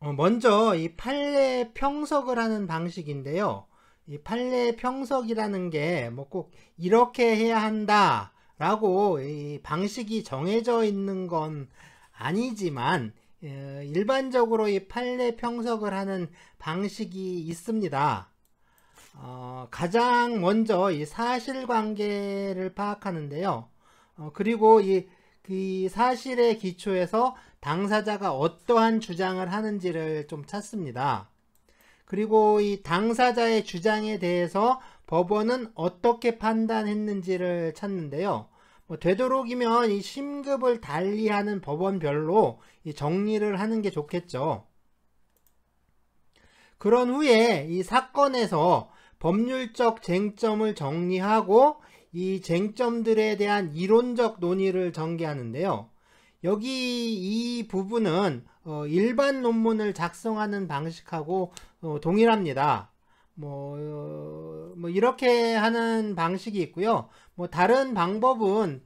먼저 이 판례 평석을 하는 방식인데요. 이 판례 평석이라는 게 뭐 꼭 이렇게 해야 한다 라고 이 방식이 정해져 있는 건 아니지만 일반적으로 이 판례 평석을 하는 방식이 있습니다. 가장 먼저 이 사실관계를 파악하는데요. 그리고 그 사실의 기초에서 당사자가 어떠한 주장을 하는지를 좀 찾습니다. 그리고 이 당사자의 주장에 대해서 법원은 어떻게 판단했는지를 찾는데요. 되도록이면 이 심급을 달리하는 법원별로 이 정리를 하는 게 좋겠죠. 그런 후에 이 사건에서 법률적 쟁점을 정리하고 이 쟁점들에 대한 이론적 논의를 전개하는데요. 여기 이 부분은 일반 논문을 작성하는 방식하고 동일합니다. 이렇게 하는 방식이 있고요. 다른 방법은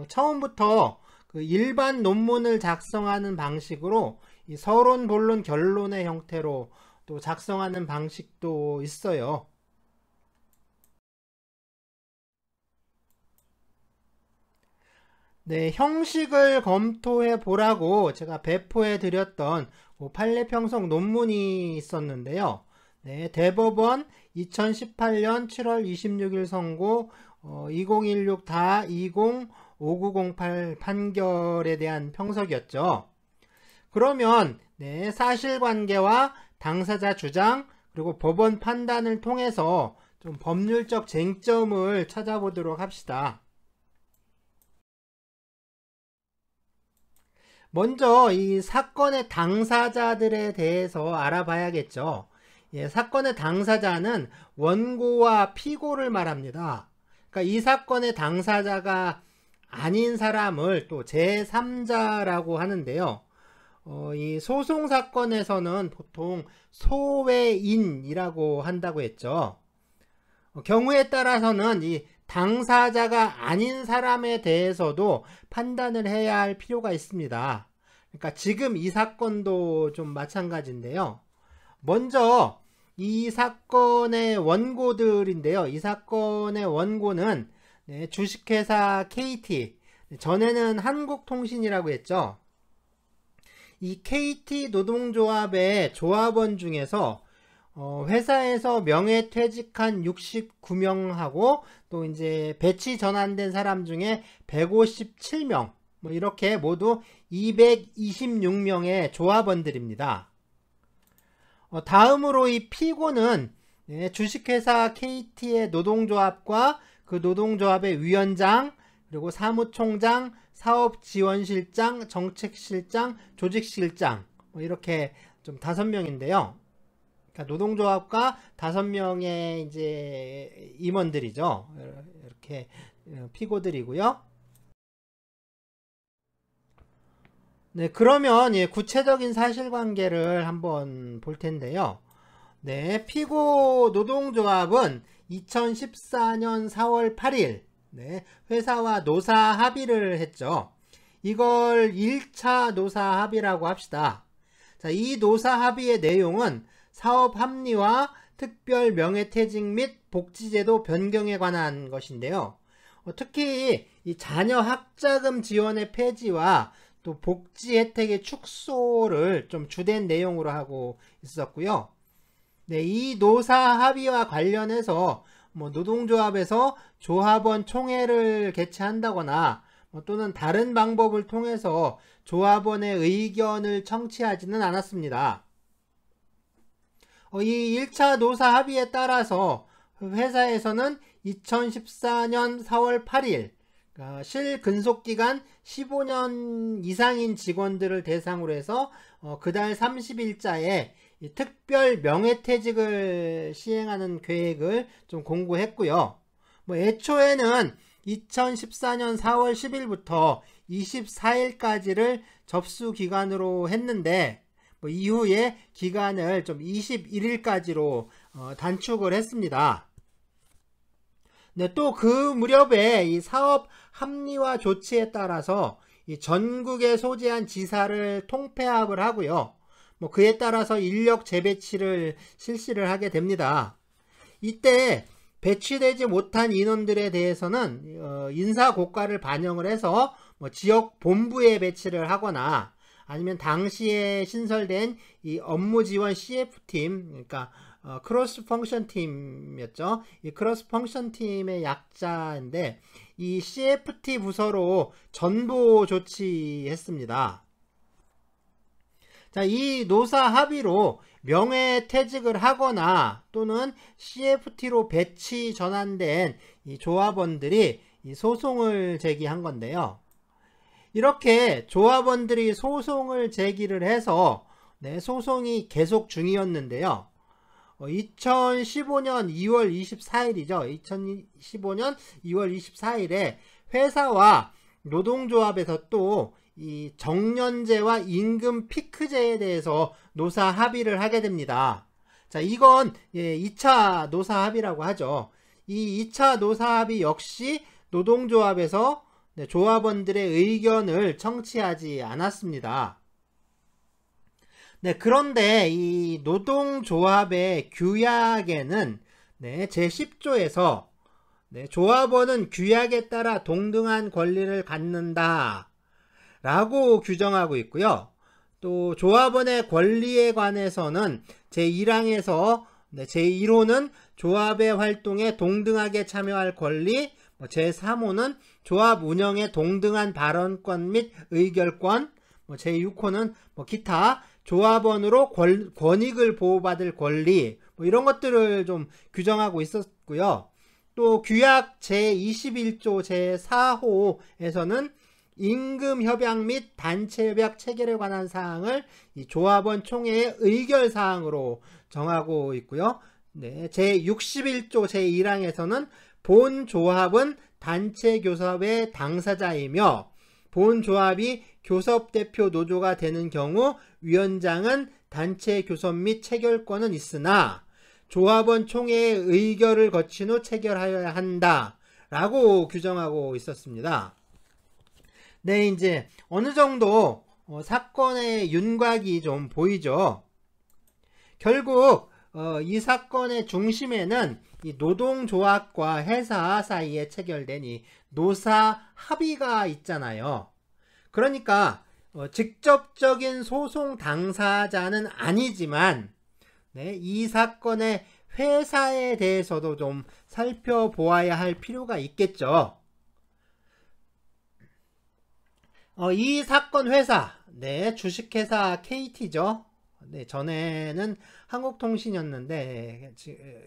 처음부터 그 일반 논문을 작성하는 방식으로 이 서론, 본론, 결론의 형태로 또 작성하는 방식도 있어요. 네, 형식을 검토해 보라고 제가 배포해 드렸던 판례 평석 논문이 있었는데요. 네, 대법원 2018년 7월 26일 선고 2016-205908 판결에 대한 평석이었죠. 그러면 네, 사실관계와 당사자 주장 그리고 법원 판단을 통해서 좀 법률적 쟁점을 찾아보도록 합시다. 먼저 이 사건의 당사자들에 대해서 알아봐야겠죠. 사건의 당사자는 원고와 피고를 말합니다. 그러니까 이 사건의 당사자가 아닌 사람을 또 제3자라고 하는데요. 이 소송 사건에서는 보통 소외인이라고 한다고 했죠. 경우에 따라서는 이 당사자가 아닌 사람에 대해서도 판단을 해야 할 필요가 있습니다. 그러니까 지금 이 사건도 좀 마찬가지인데요. 먼저 이 사건의 원고들인데요. 이 사건의 원고는 주식회사 KT, 전에는 한국통신이라고 했죠. 이 KT 노동조합의 조합원 중에서 회사에서 명예퇴직한 69명하고 또 이제 배치 전환된 사람 중에 157명 이렇게 모두 226명의 조합원들입니다. 다음으로 이 피고는 주식회사 KT의 노동조합과 그 노동조합의 위원장 그리고 사무총장, 사업지원실장, 정책실장, 조직실장 이렇게 좀 5명인데요. 그러니까 노동조합과 5명의 이제 임원들이죠. 이렇게 피고들이고요. 네, 그러면 구체적인 사실관계를 한번 볼 텐데요. 네, 피고 노동조합은 2014년 4월 8일 회사와 노사 합의를 했죠. 이걸 1차 노사 합의라고 합시다. 자, 이 노사 합의의 내용은 사업 합리화, 특별 명예퇴직 및 복지제도 변경에 관한 것인데요. 특히 이 자녀 학자금 지원의 폐지와 또 복지 혜택의 축소를 좀 주된 내용으로 하고 있었고요. 네, 이 노사 합의와 관련해서 노동조합에서 조합원 총회를 개최한다거나 또는 다른 방법을 통해서 조합원의 의견을 청취하지는 않았습니다. 이 1차 노사 합의에 따라서 회사에서는 2014년 4월 8일 실근속기간 15년 이상인 직원들을 대상으로 해서 그달 30일자에 특별 명예퇴직을 시행하는 계획을 좀 공고했고요. 애초에는 2014년 4월 10일부터 24일까지를 접수기간으로 했는데 이후에 기간을 좀 21일까지로 단축을 했습니다. 네, 또 그 무렵에 이 사업 합리화 조치에 따라서 이 전국에 소재한 지사를 통폐합을 하고요. 뭐 그에 따라서 인력 재배치를 실시를 하게 됩니다. 이때 배치되지 못한 인원들에 대해서는 인사 고과를 반영을 해서 뭐 지역 본부에 배치를 하거나 아니면 당시에 신설된 이 업무 지원 CF팀, 그러니까 크로스 펑션 팀이었죠. 이 크로스 펑션 팀의 약자인데 이 CFT 부서로 전보 조치했습니다. 자, 이 노사 합의로 명예퇴직을 하거나 또는 CFT로 배치 전환된 이 조합원들이 이 소송을 제기한 건데요. 이렇게 조합원들이 소송을 제기를 해서 소송이 계속 중이었는데요. 2015년 2월 24일이죠. 2015년 2월 24일에 회사와 노동조합에서 또 이 정년제와 임금 피크제에 대해서 노사 합의를 하게 됩니다. 자, 이건 2차 노사 합의라고 하죠. 이 2차 노사 합의 역시 노동조합에서 조합원들의 의견을 청취하지 않았습니다. 그런데 이 노동조합의 규약에는 제10조에서 조합원은 규약에 따라 동등한 권리를 갖는다 라고 규정하고 있고요. 또 조합원의 권리에 관해서는 제1항에서 제1호는 조합의 활동에 동등하게 참여할 권리, 제3호는 조합 운영에 동등한 발언권 및 의결권, 제6호는 기타 조합원으로 권익을 보호받을 권리, 이런 것들을 좀 규정하고 있었고요. 또 규약 제21조 제4호에서는 임금협약 및 단체협약 체결에 관한 사항을 이 조합원 총회의 의결사항으로 정하고 있고요. 제61조 제1항에서는 본 조합은 단체 교섭의 당사자이며 본 조합이 교섭대표 노조가 되는 경우 위원장은 단체 교섭 및 체결권은 있으나 조합원 총회의 의결을 거친 후 체결하여야 한다 라고 규정하고 있었습니다. 이제 어느 정도 사건의 윤곽이 좀 보이죠. 결국 이 사건의 중심에는 이 노동조합과 회사 사이에 체결된 이 노사 합의가 있잖아요. 그러니까 직접적인 소송 당사자는 아니지만 이 사건의 회사에 대해서도 좀 살펴보아야 할 필요가 있겠죠. 이 사건 회사, 주식회사 KT죠. 전에는 한국통신이었는데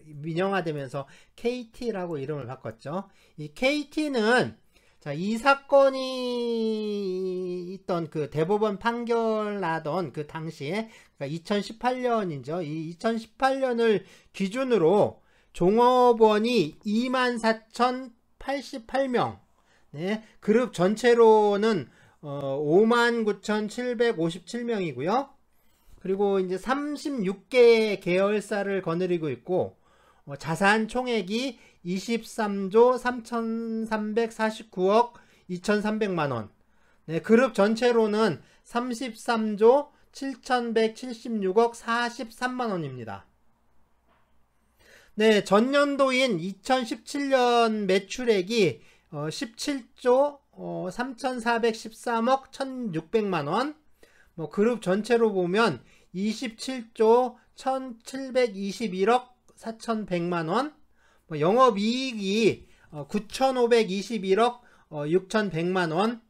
민영화되면서 KT라고 이름을 바꿨죠. 이 KT는 이 사건이 있던 그 대법원 판결 나던 그 당시에 2018년이죠. 이 2018년을 기준으로 종업원이 24,088명, 그룹 전체로는 59,757명이고요. 그리고 이제 36개의 계열사를 거느리고 있고 자산 총액이 23조 3,349억 2,300만원. 그룹 전체로는 33조 7,176억 43만원입니다. 전년도인 2017년 매출액이 17조 3,413억 1,600만원, 그룹 전체로 보면 27조 1,721억 4,100만원, 영업이익이 9,521억 6,100만원,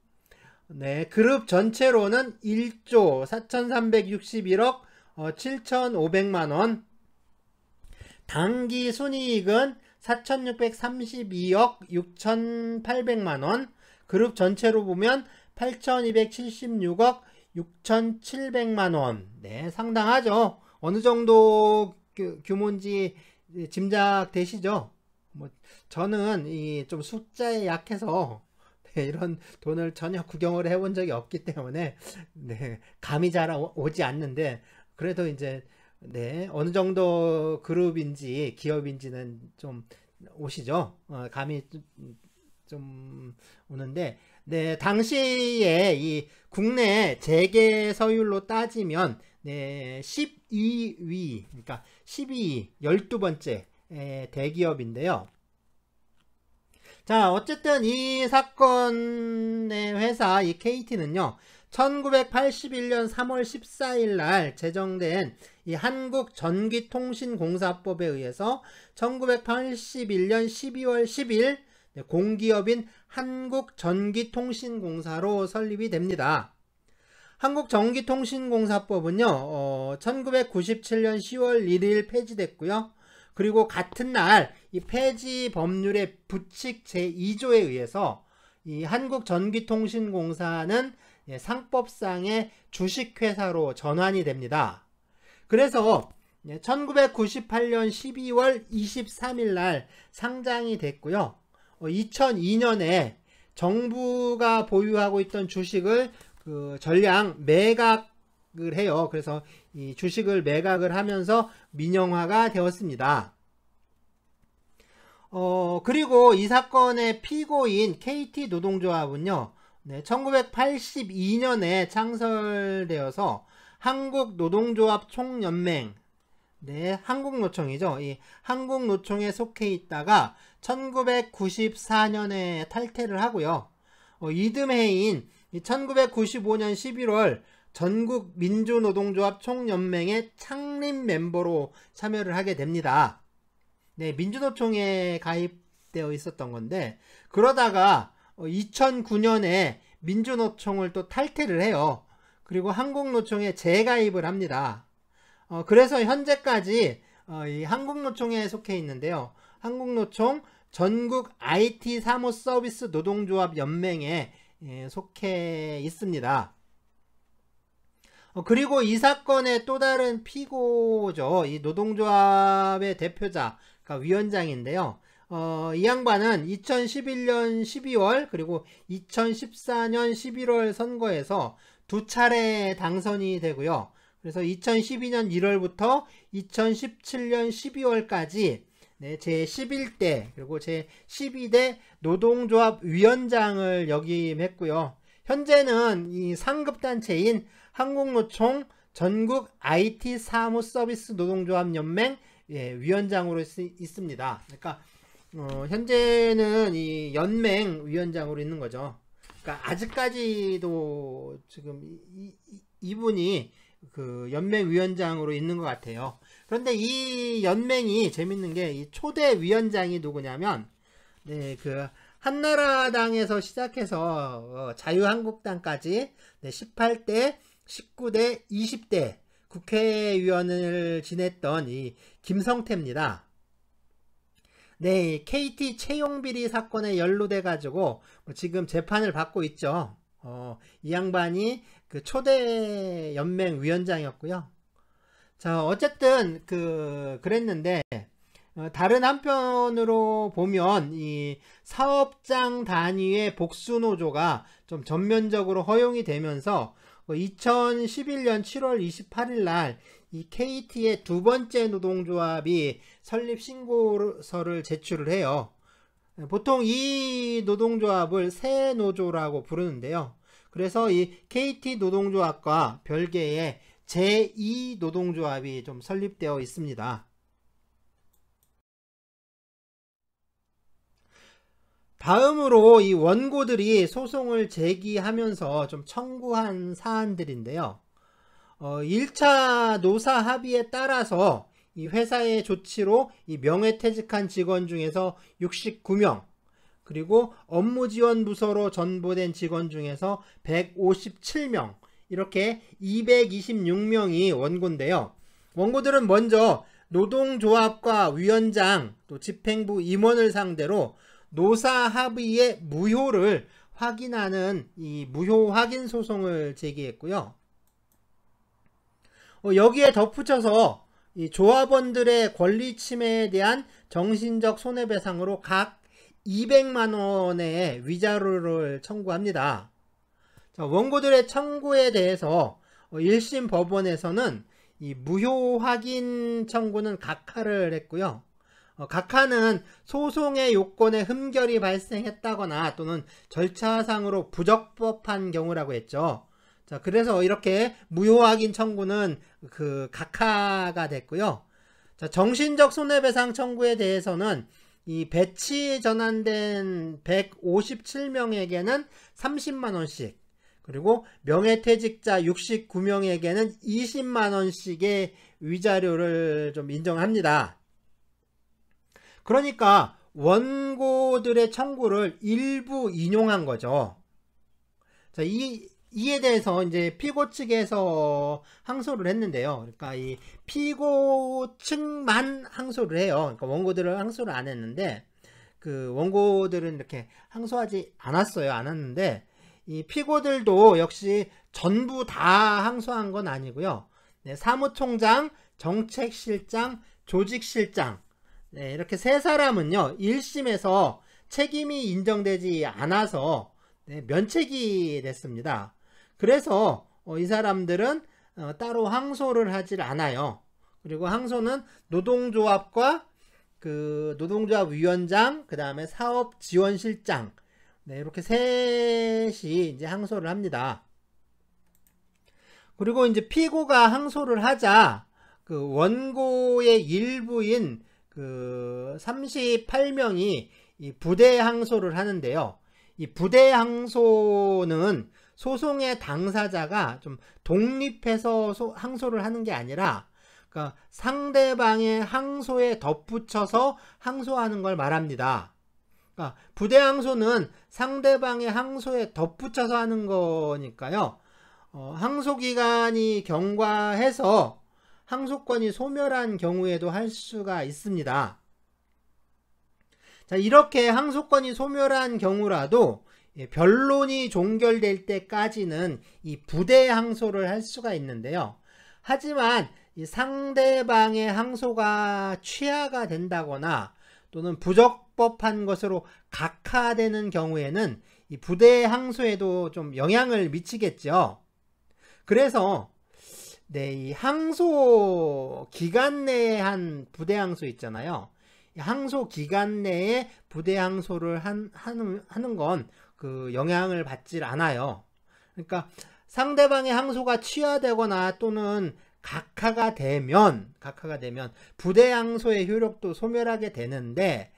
그룹 전체로는 1조 4,361억 7,500만원, 당기순이익은 4,632억 6,800만원, 그룹 전체로 보면 8,276억 6,700만원. 상당하죠. 어느 정도 규모인지 짐작되시죠? 저는 좀 숫자에 약해서 이런 돈을 전혀 구경을 해본 적이 없기 때문에 감이 잘 오지 않는데, 그래도 이제 어느 정도 그룹인지 기업인지는 좀 오시죠. 감이 좀 오는데, 당시에 이 국내 재계 서율로 따지면 네, 12위, 그러니까 12위, 12번째 대기업인데요. 자, 어쨌든 이 사건의 회사, 이 KT는요, 1981년 3월 14일 날 제정된 이 한국전기통신공사법에 의해서 1981년 12월 10일 공기업인 한국전기통신공사로 설립이 됩니다. 한국전기통신공사법은요, 1997년 10월 1일 폐지됐고요. 그리고 같은 날 이 폐지 법률의 부칙 제2조에 의해서 이 한국전기통신공사는 상법상의 주식회사로 전환이 됩니다. 그래서 1998년 12월 23일 날 상장이 됐고요. 2002년에 정부가 보유하고 있던 주식을 전량 매각을 해요. 그래서 이 주식을 매각을 하면서 민영화가 되었습니다. 그리고 이 사건의 피고인 KT 노동조합은요, 1982년에 창설되어서 한국노동조합 총연맹, 한국노총이죠. 이 한국노총에 속해 있다가 1994년에 탈퇴를 하고요. 이듬해인 1995년 11월 전국민주노동조합 총연맹의 창립 멤버로 참여를 하게 됩니다. 네, 민주노총에 가입되어 있었던 건데, 그러다가 2009년에 민주노총을 또 탈퇴를 해요. 그리고 한국노총에 재가입을 합니다. 그래서 현재까지 이 한국노총에 속해 있는데요. 한국노총 전국 IT 사무서비스 노동조합 연맹에 속해 있습니다. 그리고 이 사건의 또 다른 피고죠. 이 노동조합의 대표자, 그러니까 위원장인데요. 이 양반은 2011년 12월 그리고 2014년 11월 선거에서 두 차례 당선이 되고요. 그래서 2012년 1월부터 2017년 12월까지 제11대 그리고 제12대 노동조합 위원장을 역임했고요. 현재는 이 상급단체인 한국노총 전국 IT 사무서비스 노동조합 연맹 위원장으로 있습니다. 그러니까 현재는 이 연맹 위원장으로 있는 거죠. 그러니까 아직까지도 지금 이분이 그 연맹 위원장으로 있는 것 같아요. 그런데 이 연맹이 재밌는 게 이 초대 위원장이 누구냐면 그 한나라당에서 시작해서 자유한국당까지 18대, 19대, 20대 국회의원을 지냈던 이 김성태입니다. 네, KT 채용비리 사건에 연루돼 가지고 지금 재판을 받고 있죠. 이 양반이 그 초대 연맹 위원장이었고요. 자, 어쨌든 그랬는데 다른 한편으로 보면 이 사업장 단위의 복수노조가 좀 전면적으로 허용이 되면서 2011년 7월 28일 날 이 KT의 두 번째 노동조합이 설립 신고서를 제출을 해요. 보통 이 노동조합을 새노조라고 부르는데요. 그래서 이 KT 노동조합과 별개의 제2 노동조합이 좀 설립되어 있습니다. 다음으로 이 원고들이 소송을 제기하면서 좀 청구한 사안들인데요. 1차 노사 합의에 따라서 이 회사의 조치로 이 명예퇴직한 직원 중에서 69명, 그리고 업무지원부서로 전보된 직원 중에서 157명, 이렇게 226명이 원고인데요. 원고들은 먼저 노동조합과 위원장, 또 집행부 임원을 상대로 노사 합의의 무효를 확인하는 이 무효 확인 소송을 제기했고요. 여기에 덧붙여서 이 조합원들의 권리 침해에 대한 정신적 손해배상으로 각 200만원의 위자료를 청구합니다. 자, 원고들의 청구에 대해서 1심 법원에서는 이 무효 확인 청구는 각하를 했고요. 각하는 소송의 요건에 흠결이 발생했다거나 또는 절차상으로 부적법한 경우라고 했죠. 자, 그래서 이렇게 무효확인 청구는 각하가 됐고요. 자, 정신적 손해배상 청구에 대해서는 이 배치 전환된 157명에게는 30만원씩, 그리고 명예퇴직자 69명에게는 20만원씩의 위자료를 좀 인정합니다. 그러니까 원고들의 청구를 일부 인용한 거죠. 자, 이에 대해서 이제 피고 측에서 항소를 했는데요. 그러니까 이 피고 측만 항소를 해요. 그러니까 원고들은 항소를 안 했는데, 원고들은 이렇게 항소하지 않았는데, 이 피고들도 역시 전부 다 항소한 건 아니고요. 네, 사무총장, 정책실장, 조직실장, 네, 이렇게 세 사람은요 1심에서 책임이 인정되지 않아서 면책이 됐습니다. 그래서 이 사람들은 따로 항소를 하질 않아요. 그리고 항소는 노동조합과 노동조합 위원장, 그 다음에 사업지원실장, 네, 이렇게 셋이 이제 항소를 합니다. 그리고 이제 피고가 항소를 하자 원고의 일부인 38명이 이 부대 항소를 하는데요. 이 부대 항소는 소송의 당사자가 좀 독립해서 항소를 하는 게 아니라, 그러니까 상대방의 항소에 덧붙여서 항소하는 걸 말합니다. 그러니까 부대 항소는 상대방의 항소에 덧붙여서 하는 거니까요. 항소기간이 경과해서 항소권이 소멸한 경우에도 할 수가 있습니다. 자, 이렇게 항소권이 소멸한 경우라도 변론이 종결될 때까지는 이 부대 항소를 할 수가 있는데요. 하지만 이 상대방의 항소가 취하가 된다거나 또는 부적법한 것으로 각하되는 경우에는 이 부대 항소에도 좀 영향을 미치겠죠. 그래서 네, 이 항소 기간 내에 한 부대 항소 있잖아요. 항소 기간 내에 부대 항소를 하는 건 영향을 받질 않아요. 그러니까 상대방의 항소가 취하되거나 또는 각하가 되면 부대 항소의 효력도 소멸하게 되는데,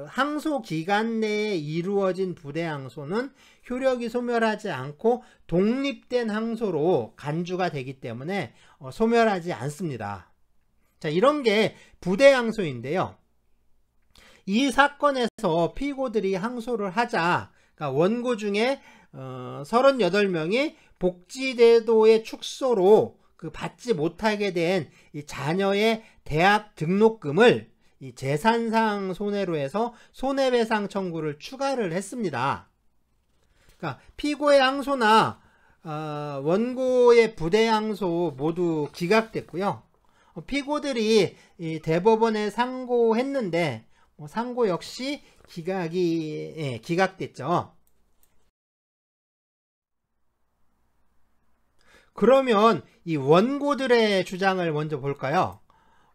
항소 기간 내에 이루어진 부대 항소는 효력이 소멸하지 않고 독립된 항소로 간주가 되기 때문에 소멸하지 않습니다. 자, 이런 게 부대 항소인데요. 이 사건에서 피고들이 항소를 하자, 그러니까 원고 중에 38명이 복지제도의 축소로 받지 못하게 된 이 자녀의 대학 등록금을 이 재산상 손해로 해서 손해배상 청구를 추가를 했습니다. 그러니까 피고의 항소나 원고의 부대 항소 모두 기각됐고요. 피고들이 이 대법원에 상고했는데 상고 역시 기각됐죠. 그러면 이 원고들의 주장을 먼저 볼까요?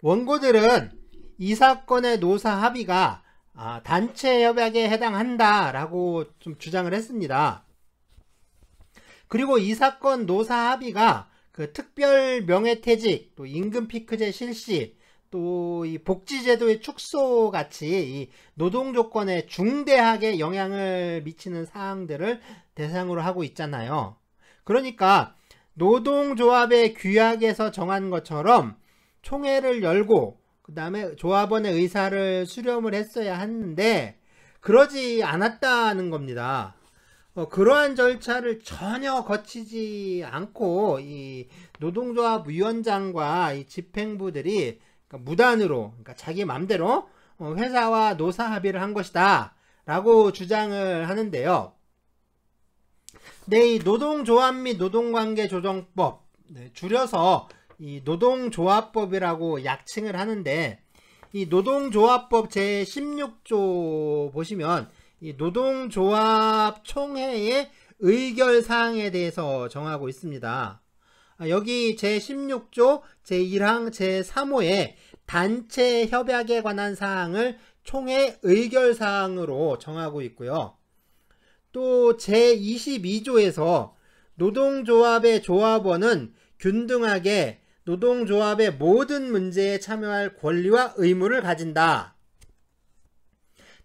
원고들은 이 사건의 노사 합의가 단체 협약에 해당한다 라고 좀 주장을 했습니다. 그리고 이 사건 노사 합의가 특별 명예퇴직, 또 임금 피크제 실시, 또 이 복지제도의 축소 같이 이 노동조건에 중대하게 영향을 미치는 사항들을 대상으로 하고 있잖아요. 그러니까 노동조합의 규약에서 정한 것처럼 총회를 열고 그 다음에 조합원의 의사를 수렴을 했어야 하는데 그러지 않았다는 겁니다. 그러한 절차를 전혀 거치지 않고 이 노동조합 위원장과 이 집행부들이 무단으로, 그러니까 자기 맘대로 회사와 노사 합의를 한 것이다 라고 주장을 하는데요. 네, 이 노동조합 및 노동관계조정법, 줄여서 이 노동조합법이라고 약칭을 하는데, 이 노동조합법 제16조 보시면 이 노동조합 총회의 의결사항에 대해서 정하고 있습니다. 여기 제16조 제1항 제3호에 단체 협약에 관한 사항을 총회 의결사항으로 정하고 있고요. 또 제22조에서 노동조합의 조합원은 균등하게 노동조합의 모든 문제에 참여할 권리와 의무를 가진다.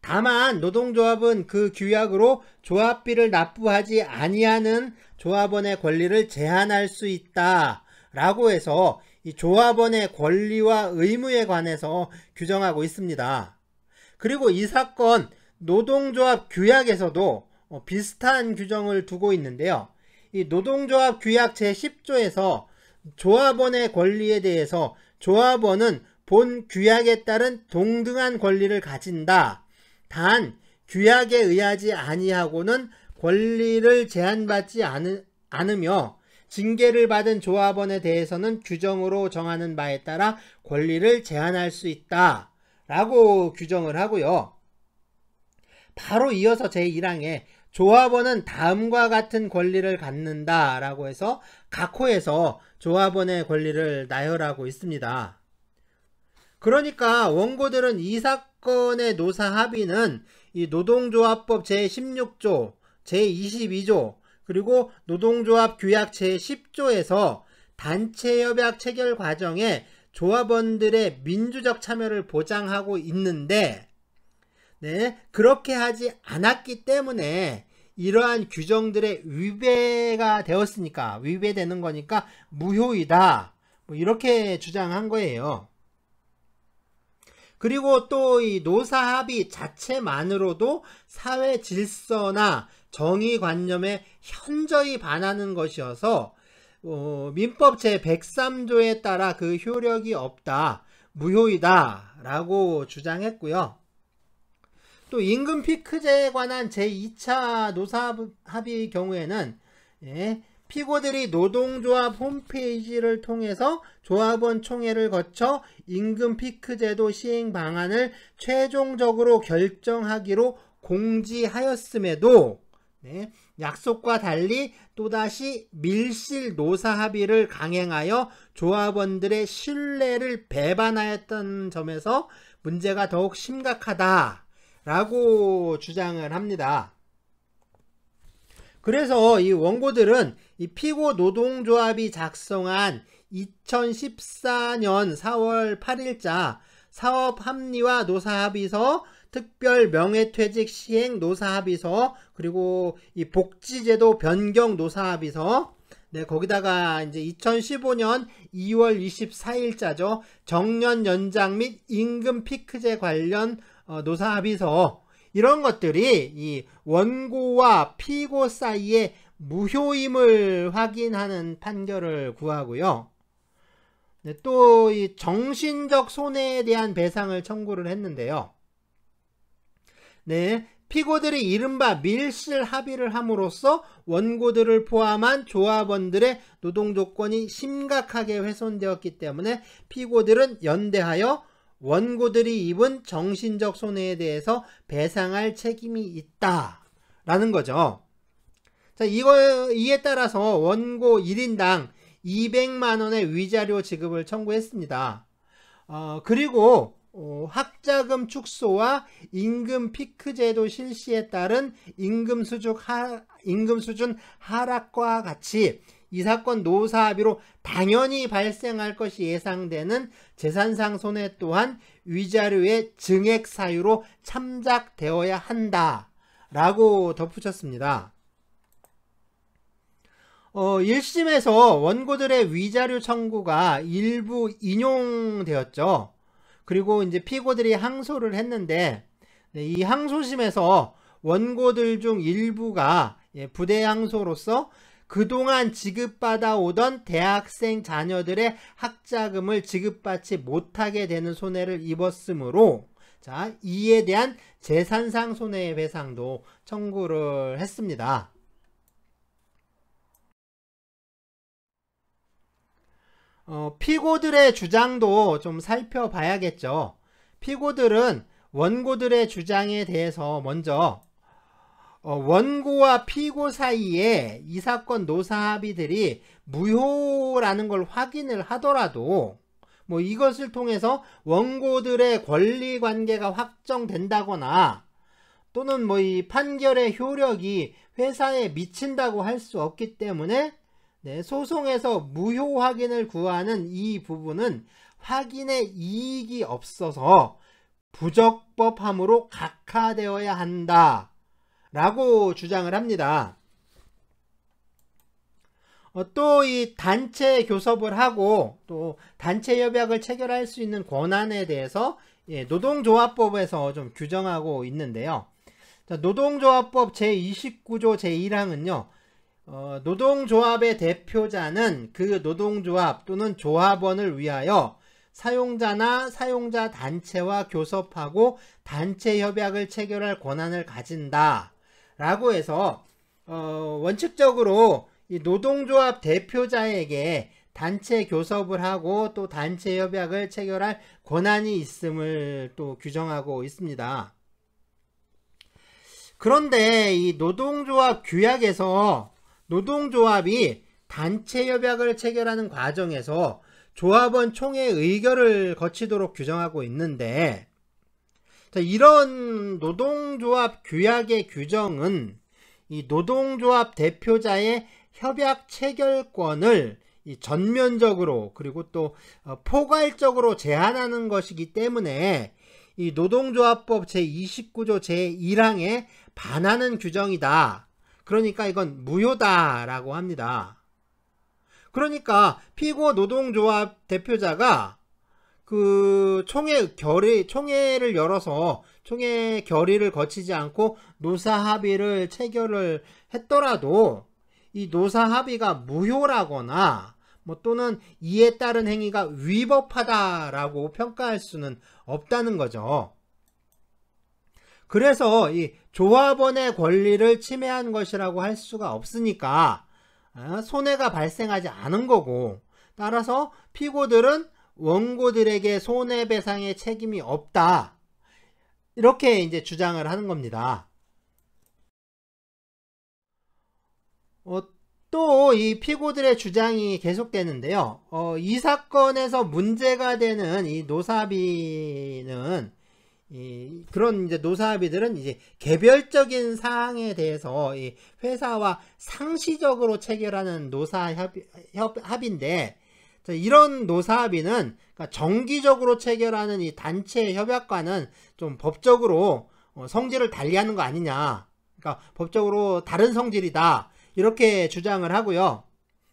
다만 노동조합은 그 규약으로 조합비를 납부하지 아니하는 조합원의 권리를 제한할 수 있다 라고 해서 이 조합원의 권리와 의무에 관해서 규정하고 있습니다. 그리고 이 사건 노동조합 규약에서도 비슷한 규정을 두고 있는데요. 이 노동조합 규약 제10조에서 조합원의 권리에 대해서 조합원은 본 규약에 따른 동등한 권리를 가진다. 단 규약에 의하지 아니하고는 권리를 제한받지 않으며 징계를 받은 조합원에 대해서는 규정으로 정하는 바에 따라 권리를 제한할 수 있다 라고 규정을 하고요. 바로 이어서 제1항에 조합원은 다음과 같은 권리를 갖는다 라고 해서 각 호에서 조합원의 권리를 나열하고 있습니다. 그러니까 원고들은 이 사건의 노사 합의는 이 노동조합법 제16조, 제22조, 그리고 노동조합 규약 제10조에서 단체협약 체결 과정에 조합원들의 민주적 참여를 보장하고 있는데, 네, 그렇게 하지 않았기 때문에 이러한 규정들의 위배가 되었으니까, 위배되는 거니까 무효이다. 뭐 이렇게 주장한 거예요. 그리고 또 이 노사합의 자체만으로도 사회 질서나 정의관념에 현저히 반하는 것이어서 민법 제103조에 따라 그 효력이 없다, 무효이다 라고 주장했고요. 또 임금 피크제에 관한 제2차 노사합의 경우에는 피고들이 노동조합 홈페이지를 통해서 조합원 총회를 거쳐 임금 피크제도 시행 방안을 최종적으로 결정하기로 공지하였음에도 약속과 달리 또다시 밀실 노사합의를 강행하여 조합원들의 신뢰를 배반하였던 점에서 문제가 더욱 심각하다라고 주장을 합니다. 그래서 이 원고들은 이 피고 노동조합이 작성한 2014년 4월 8일자 사업합리화 노사합의서, 특별 명예퇴직 시행 노사합의서, 그리고 이 복지제도 변경 노사합의서, 거기다가 이제 2015년 2월 24일자죠. 정년 연장 및 임금 피크제 관련 노사합의서, 이런 것들이 이 원고와 피고 사이에 무효임을 확인하는 판결을 구하고요. 또 이 정신적 손해에 대한 배상을 청구를 했는데요. 피고들이 이른바 밀실 합의를 함으로써 원고들을 포함한 조합원들의 노동조건이 심각하게 훼손되었기 때문에 피고들은 연대하여 원고들이 입은 정신적 손해에 대해서 배상할 책임이 있다라는 거죠. 자, 이에 따라서 원고 1인당 200만원의 위자료 지급을 청구했습니다. 그리고 학자금 축소와 임금 피크제도 실시에 따른 임금 수준 하락과 같이 이 사건 노사합의로 당연히 발생할 것이 예상되는 재산상 손해 또한 위자료의 증액 사유로 참작되어야 한다 라고 덧붙였습니다. 1심에서 원고들의 위자료 청구가 일부 인용되었죠. 그리고 이제 피고들이 항소를 했는데, 이 항소심에서 원고들 중 일부가 부대 항소로서 그동안 지급받아 오던 대학생 자녀들의 학자금을 지급받지 못하게 되는 손해를 입었으므로, 자, 이에 대한 재산상 손해배상도 청구를 했습니다. 피고들의 주장도 좀 살펴봐야겠죠. 피고들은 원고들의 주장에 대해서 먼저 원고와 피고 사이에 이 사건 노사합의들이 무효라는 걸 확인을 하더라도 뭐 이것을 통해서 원고들의 권리관계가 확정된다거나 또는 뭐 이 판결의 효력이 회사에 미친다고 할 수 없기 때문에 네, 소송에서 무효 확인을 구하는 이 부분은 확인의 이익이 없어서 부적법함으로 각하되어야 한다 라고 주장을 합니다. 또 이 단체 교섭을 하고 또 단체 협약을 체결할 수 있는 권한에 대해서 노동조합법에서 좀 규정하고 있는데요. 자, 노동조합법 제29조 제1항은요. 노동조합의 대표자는 그 노동조합 또는 조합원을 위하여 사용자나 사용자 단체와 교섭하고 단체 협약을 체결할 권한을 가진다 라고 해서 원칙적으로 이 노동조합 대표자에게 단체 교섭을 하고 또 단체 협약을 체결할 권한이 있음을 또 규정하고 있습니다. 그런데 이 노동조합 규약에서 노동조합이 단체 협약을 체결하는 과정에서 조합원 총회 의결을 거치도록 규정하고 있는데, 이런 노동조합 규약의 규정은 이 노동조합 대표자의 협약 체결권을 전면적으로 그리고 또 포괄적으로 제한하는 것이기 때문에 이 노동조합법 제29조 제1항에 반하는 규정이다. 그러니까 이건 무효다라고 합니다. 그러니까 피고 노동조합 대표자가 그 총회를 열어서 총회 결의를 거치지 않고 노사 합의를 체결을 했더라도 이 노사 합의가 무효라거나 뭐 또는 이에 따른 행위가 위법하다라고 평가할 수는 없다는 거죠. 그래서 이 조합원의 권리를 침해한 것이라고 할 수가 없으니까 손해가 발생하지 않은 거고, 따라서 피고들은 원고들에게 손해배상의 책임이 없다, 이렇게 이제 주장을 하는 겁니다. 또 이 피고들의 주장이 계속되는데요. 이 사건에서 문제가 되는 이 노사합의는 그런 이제 노사합의들은 이제 개별적인 사항에 대해서 이 회사와 상시적으로 체결하는 노사합의인데, 이런 노사합의는 그러니까 정기적으로 체결하는 이 단체 협약과는 좀 법적으로 성질을 달리하는 거 아니냐, 그러니까 법적으로 다른 성질이다, 이렇게 주장을 하고요.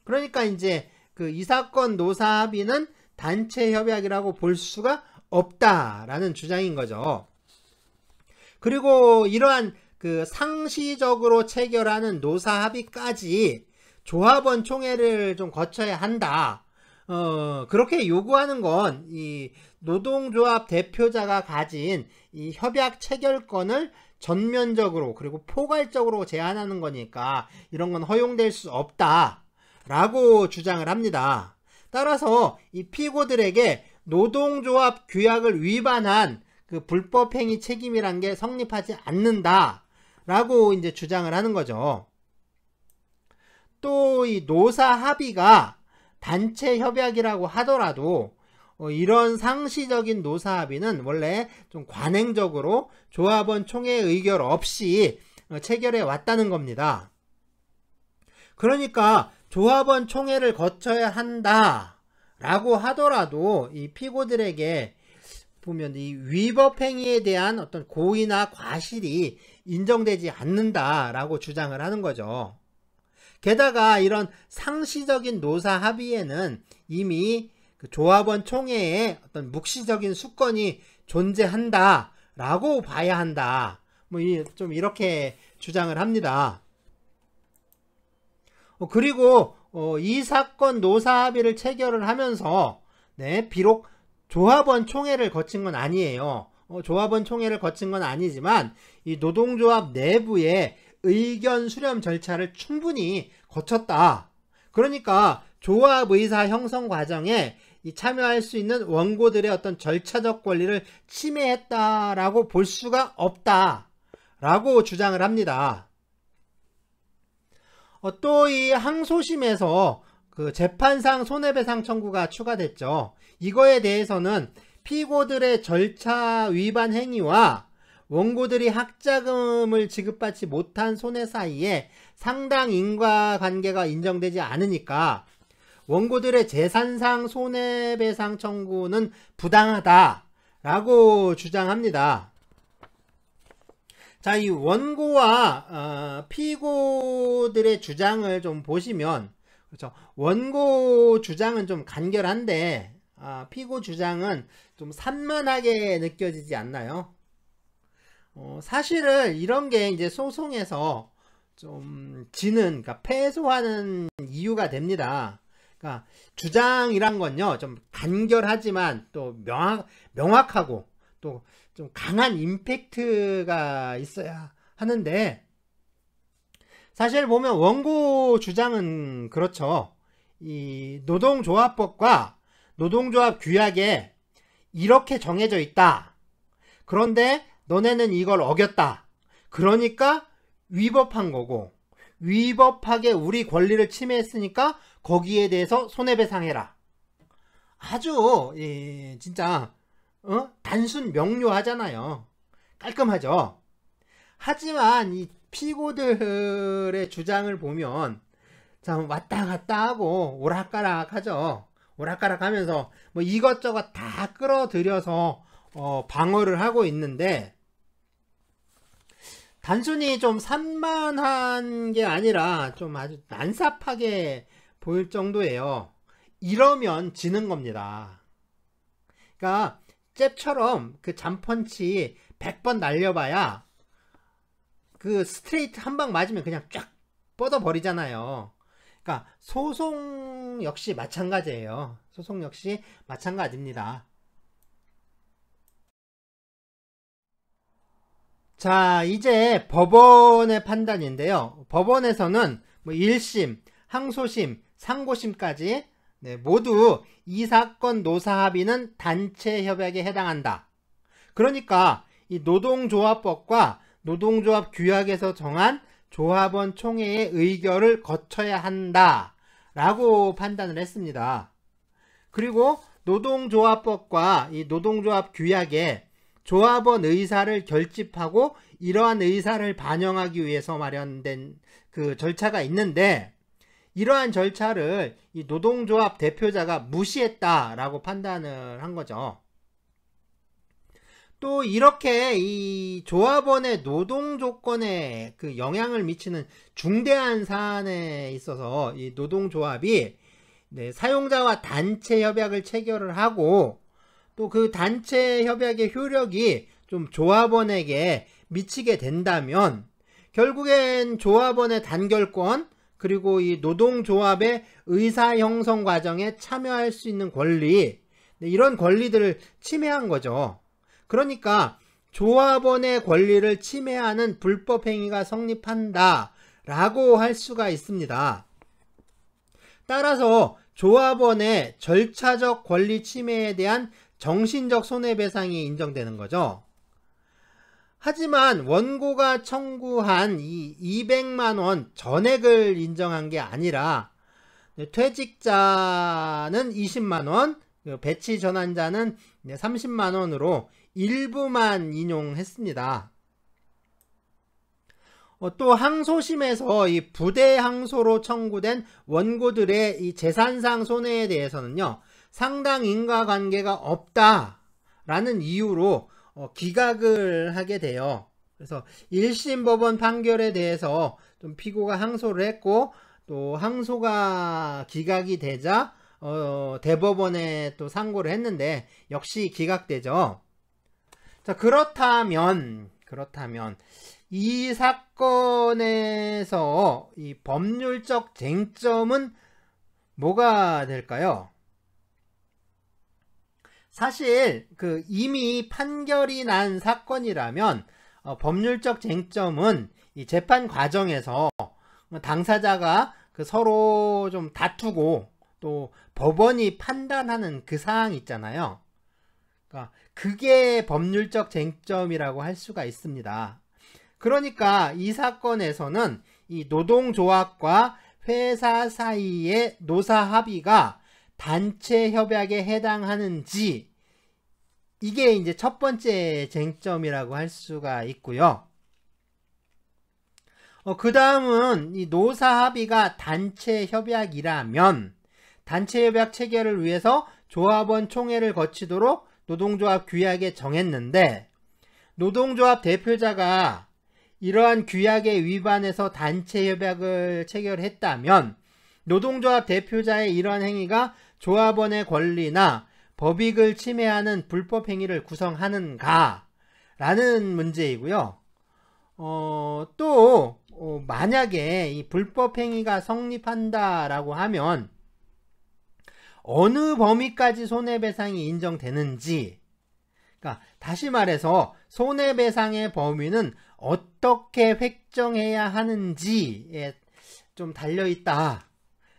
그러니까 이제 그 이 사건 노사합의는 단체 협약이라고 볼 수가 없다라는 주장인 거죠. 그리고 이러한 그 상시적으로 체결하는 노사합의까지 조합원 총회를 좀 거쳐야 한다. 그렇게 요구하는 건 이 노동조합 대표자가 가진 이 협약 체결권을 전면적으로 그리고 포괄적으로 제한하는 거니까 이런 건 허용될 수 없다라고 주장을 합니다. 따라서 이 피고들에게 노동조합 규약을 위반한 그 불법행위 책임이란 게 성립하지 않는다라고 이제 주장을 하는 거죠. 또 이 노사 합의가 단체 협약이라고 하더라도 이런 상시적인 노사 합의는 원래 좀 관행적으로 조합원 총회 의결 없이 체결해 왔다는 겁니다. 그러니까 조합원 총회를 거쳐야 한다 라고 하더라도 이 피고들에게 보면 이 위법 행위에 대한 어떤 고의나 과실이 인정되지 않는다라고 주장을 하는 거죠. 게다가 이런 상시적인 노사 합의에는 이미 그 조합원 총회에 어떤 묵시적인 수권이 존재한다라고 봐야 한다. 뭐 좀 이렇게 주장을 합니다. 그리고 이 사건 노사 합의를 체결을 하면서 비록 조합원 총회를 거친 건 아니에요. 조합원 총회를 거친 건 아니지만 이 노동조합 내부의 의견 수렴 절차를 충분히 거쳤다. 그러니까 조합 의사 형성 과정에 이 참여할 수 있는 원고들의 어떤 절차적 권리를 침해했다라고 볼 수가 없다라고 주장을 합니다. 또 이 항소심에서 그 재판상 손해배상 청구가 추가됐죠. 이거에 대해서는 피고들의 절차 위반 행위와 원고들이 학자금을 지급받지 못한 손해 사이에 상당 인과관계가 인정되지 않으니까 원고들의 재산상 손해배상 청구는 부당하다라고 주장합니다. 자, 이 원고와 피고들의 주장을 좀 보시면, 그렇죠? 원고 주장은 좀 간결한데 피고 주장은 좀 산만하게 느껴지지 않나요? 사실은 이런 게 이제 소송에서 좀 그러니까 패소하는 이유가 됩니다. 그러니까 주장이란 건요, 좀 간결하지만 또 명확하고 또 좀 강한 임팩트가 있어야 하는데, 사실 보면 원고 주장은 그렇죠. 이 노동조합법과 노동조합 규약에 이렇게 정해져 있다. 그런데 너네는 이걸 어겼다. 그러니까 위법한 거고, 위법하게 우리 권리를 침해했으니까 거기에 대해서 손해배상해라. 아주 진짜 단순 명료하잖아요. 깔끔하죠. 하지만 이 피고들의 주장을 보면 참 왔다 갔다 하고 오락가락 하죠. 오락가락 하면서 뭐 이것저것 다 끌어들여서 방어를 하고 있는데, 단순히 좀 산만한 게 아니라 좀 아주 난삽하게 보일 정도예요. 이러면 지는 겁니다. 그러니까 잽처럼 그 잠펀치 100번 날려봐야 그 스트레이트 한 방 맞으면 그냥 쫙 뻗어버리잖아요. 그러니까 소송 역시 마찬가지예요. 소송 역시 마찬가지입니다. 자, 이제 법원의 판단인데요. 법원에서는 뭐 1심, 항소심, 상고심까지 모두 이 사건 노사합의는 단체 협약에 해당한다. 그러니까 이 노동조합법과 노동조합 규약에서 정한 조합원 총회의 의결을 거쳐야 한다 라고 판단을 했습니다. 그리고 노동조합법과 이 노동조합 규약에 조합원 의사를 결집하고 이러한 의사를 반영하기 위해서 마련된 그 절차가 있는데, 이러한 절차를 이 노동조합 대표자가 무시했다라고 판단을 한 거죠. 또 이렇게 이 조합원의 노동 조건에 그 영향을 미치는 중대한 사안에 있어서 이 노동조합이 사용자와 단체 협약을 체결을 하고, 또 그 단체 협약의 효력이 좀 조합원에게 미치게 된다면 결국엔 조합원의 단결권, 그리고 이 노동조합의 의사 형성 과정에 참여할 수 있는 권리, 이런 권리들을 침해한 거죠. 그러니까 조합원의 권리를 침해하는 불법 행위가 성립한다 라고 할 수가 있습니다. 따라서 조합원의 절차적 권리 침해에 대한 정신적 손해배상이 인정되는 거죠. 하지만 원고가 청구한 이 200만원 전액을 인정한 게 아니라 퇴직자는 20만원, 배치 전환자는 30만원으로 일부만 인용했습니다. 또 항소심에서 이 부대 항소로 청구된 원고들의 이 재산상 손해에 대해서는요, 상당 인과관계가 없다라는 이유로 기각을 하게 돼요. 그래서 1심 법원 판결에 대해서 좀 피고가 항소를 했고, 또 항소가 기각이 되자 대법원에 또 상고를 했는데 역시 기각되죠. 자, 그렇다면 이 사건에서 이 법률적 쟁점은 뭐가 될까요? 사실 그 이미 판결이 난 사건이라면 법률적 쟁점은 이 재판 과정에서 당사자가 그 서로 좀 다투고 또 법원이 판단하는 그 사항 있잖아요. 그러니까 그게 법률적 쟁점이라고 할 수가 있습니다. 그러니까 이 사건에서는 이 노동조합과 회사 사이의 노사 합의가 단체 협약에 해당하는지, 이게 이제 첫 번째 쟁점이라고 할 수가 있고요. 그 다음은 이 노사 합의가 단체 협약이라면 단체 협약 체결을 위해서 조합원 총회를 거치도록 노동조합 규약에 정했는데 노동조합 대표자가 이러한 규약에 위반해서 단체 협약을 체결했다면 노동조합 대표자의 이러한 행위가 조합원의 권리나 법익을 침해하는 불법 행위를 구성하는가 라는 문제이고요. 또 만약에 이 불법 행위가 성립한다라고 하면 어느 범위까지 손해배상이 인정되는지, 그러니까 다시 말해서 손해배상의 범위는 어떻게 획정해야 하는지에 좀 달려있다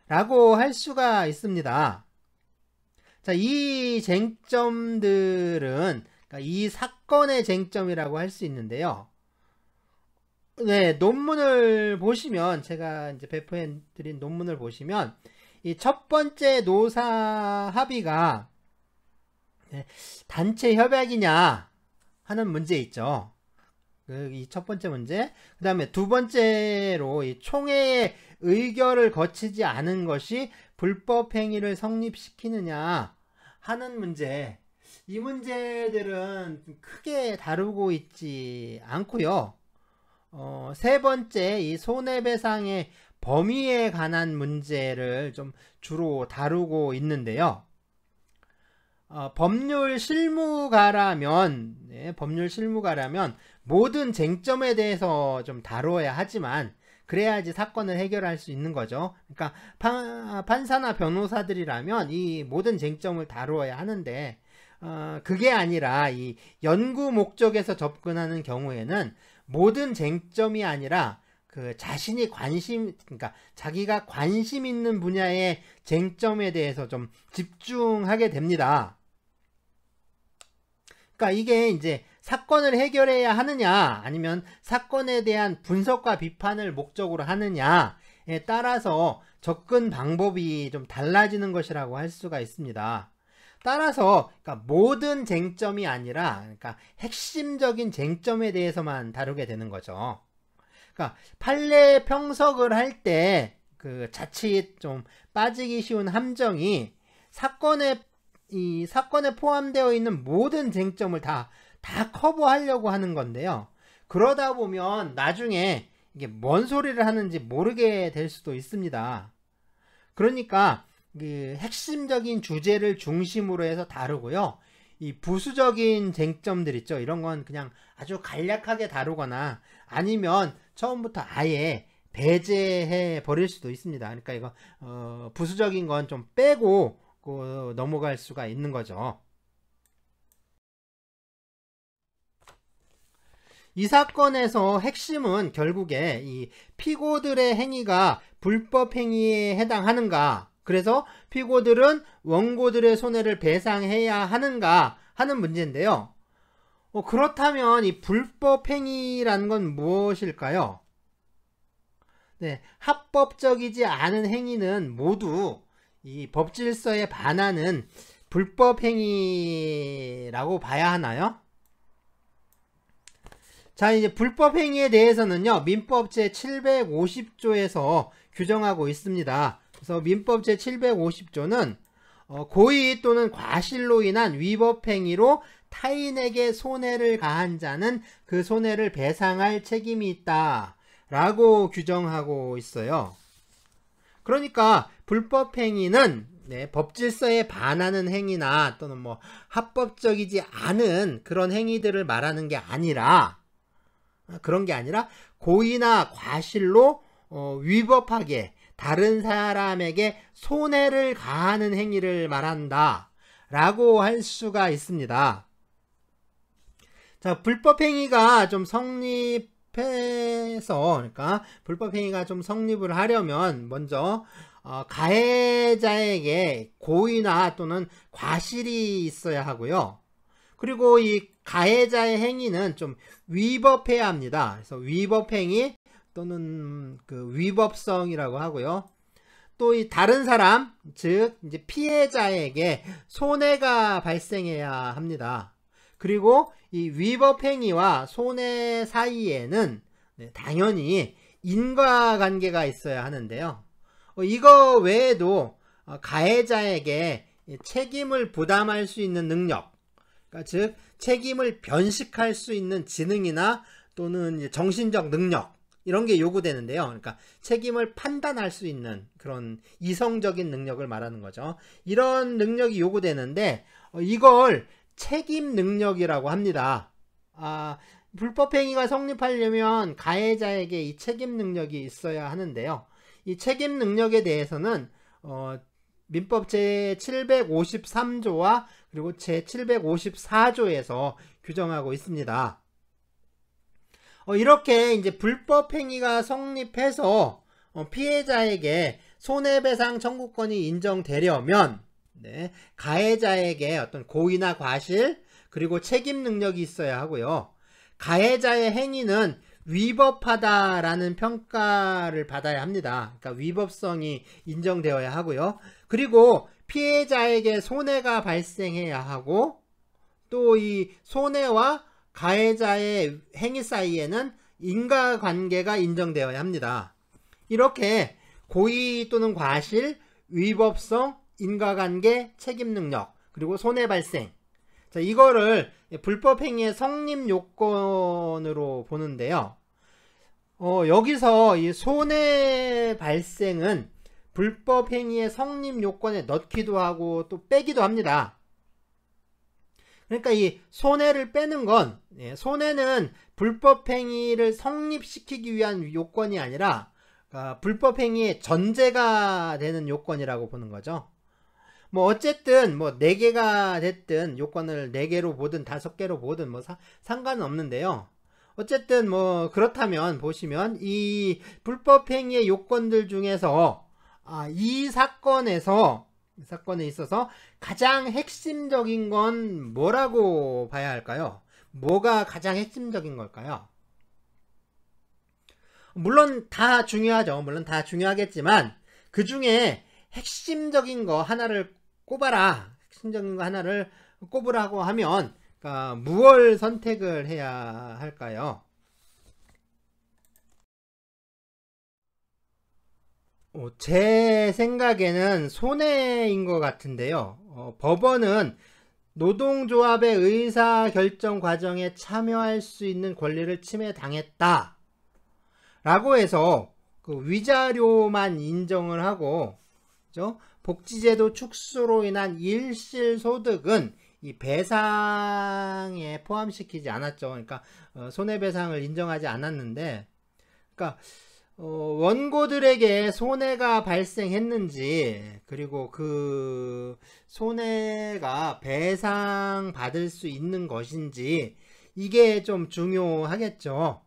라고 할 수가 있습니다. 자, 이 쟁점들은 그러니까 이 사건의 쟁점이라고 할 수 있는데요. 네, 논문을 보시면 제가 이제 배포해 드린 논문을 보시면 이 첫 번째 노사 합의가 단체 협약이냐 하는 문제 있죠. 이 첫 번째 문제. 그 다음에 두 번째로 이 총회의 의결을 거치지 않은 것이 불법 행위를 성립시키느냐 하는 문제. 이 문제들은 크게 다루고 있지 않고요. 세 번째 이 손해배상의 범위에 관한 문제를 좀 주로 다루고 있는데요. 법률 실무가라면 모든 쟁점에 대해서 좀 다뤄야 하지만 그래야지 사건을 해결할 수 있는 거죠. 그러니까 판사나 변호사들이라면 이 모든 쟁점을 다루어야 하는데 그게 아니라 이 연구 목적에서 접근하는 경우에는 모든 쟁점이 아니라 그 자신이 그러니까 자기가 관심 있는 분야의 쟁점에 대해서 좀 집중하게 됩니다. 그러니까 이게 이제 사건을 해결해야 하느냐 아니면 사건에 대한 분석과 비판을 목적으로 하느냐에 따라서 접근 방법이 좀 달라지는 것이라고 할 수가 있습니다. 따라서 그러니까 모든 쟁점이 아니라 그러니까 핵심적인 쟁점에 대해서만 다루게 되는 거죠. 그러니까 판례 평석을 할 때 그 자칫 좀 빠지기 쉬운 함정이 사건에 포함되어 있는 모든 쟁점을 다 커버하려고 하는 건데요. 그러다 보면 나중에 이게 뭔 소리를 하는지 모르게 될 수도 있습니다. 그러니까 그 핵심적인 주제를 중심으로 해서 다루고요. 이 부수적인 쟁점들 있죠. 이런 건 그냥 아주 간략하게 다루거나 아니면 처음부터 아예 배제해 버릴 수도 있습니다. 그러니까 이거 부수적인 건 좀 빼고 넘어갈 수가 있는 거죠. 이 사건에서 핵심은 결국에 이 피고들의 행위가 불법 행위에 해당하는가, 그래서 피고들은 원고들의 손해를 배상해야 하는가 하는 문제인데요. 그렇다면 이 불법 행위라는 건 무엇일까요? 네, 합법적이지 않은 행위는 모두 이 법질서에 반하는 불법 행위라고 봐야 하나요? 자, 이제 불법 행위에 대해서는요, 민법 제750조에서 규정하고 있습니다. 그래서 민법 제750조는 고의 또는 과실로 인한 위법 행위로 타인에게 손해를 가한 자는 그 손해를 배상할 책임이 있다 라고 규정하고 있어요. 그러니까 불법 행위는 법질서에 반하는 행위나 또는 뭐 합법적이지 않은 그런 행위들을 말하는 게 아니라, 그런 게 아니라 고의나 과실로 위법하게 다른 사람에게 손해를 가하는 행위를 말한다 라고 할 수가 있습니다. 자, 불법 행위가 좀 그러니까 불법 행위가 좀 성립을 하려면 먼저 가해자에게 고의나 또는 과실이 있어야 하고요. 그리고 이 가해자의 행위는 좀 위법해야 합니다. 그래서 위법행위 또는 그 위법성이라고 하고요. 또 이 다른 사람, 즉 이제 피해자에게 손해가 발생해야 합니다. 그리고 이 위법행위와 손해 사이에는 당연히 인과관계가 있어야 하는데요. 이거 외에도 가해자에게 책임을 부담할 수 있는 능력, 그러니까 즉 책임을 변식할 수 있는 지능이나 또는 정신적 능력, 이런 게 요구되는데요. 그러니까 책임을 판단할 수 있는 그런 이성적인 능력을 말하는 거죠. 이런 능력이 요구되는데 이걸 책임 능력이라고 합니다. 불법행위가 성립하려면 가해자에게 이 책임 능력이 있어야 하는데요. 이 책임 능력에 대해서는 민법 제753조와 그리고 제754조에서 규정하고 있습니다. 이렇게 이제 불법행위가 성립해서 피해자에게 손해배상 청구권이 인정되려면 가해자에게 어떤 고의나 과실 그리고 책임 능력이 있어야 하고요. 가해자의 행위는 위법하다라는 평가를 받아야 합니다. 그러니까 위법성이 인정되어야 하고요. 그리고 피해자에게 손해가 발생해야 하고 또 이 손해와 가해자의 행위 사이에는 인과관계가 인정되어야 합니다. 이렇게 고의 또는 과실, 위법성, 인과관계, 책임능력, 그리고 손해발생, 자, 이거를 불법행위의 성립 요건으로 보는데요. 여기서 이 손해발생은 불법행위의 성립 요건에 넣기도 하고 또 빼기도 합니다. 그러니까 이 손해를 빼는 건, 손해는 불법행위를 성립시키기 위한 요건이 아니라 불법행위의 전제가 되는 요건이라고 보는 거죠. 뭐 어쨌든 뭐 4개가 됐든 요건을 4개로 보든 5개로 보든 뭐 상관은 없는데요. 어쨌든 뭐 그렇다면 보시면 이 불법행위의 요건들 중에서 이 사건에 있어서 가장 핵심적인 건 뭐라고 봐야 할까요? 뭐가 가장 핵심적인 걸까요? 물론 다 중요하죠. 물론 다 중요하겠지만 그 중에 핵심적인 거 하나를 꼽아라. 핵심적인 거 하나를 꼽으라고 하면 무엇을 선택을 해야 할까요? 제 생각에는 손해인 것 같은데요. 법원은 노동조합의 의사결정 과정에 참여할 수 있는 권리를 침해당했다 라고 해서 그 위자료만 인정을 하고, 그죠? 복지제도 축소로 인한 일실소득은 이 배상에 포함시키지 않았죠. 그러니까 손해배상을 인정하지 않았는데, 그러니까 원고들에게 손해가 발생했는지, 그리고 그 손해가 배상받을 수 있는 것인지, 이게 좀 중요하겠죠.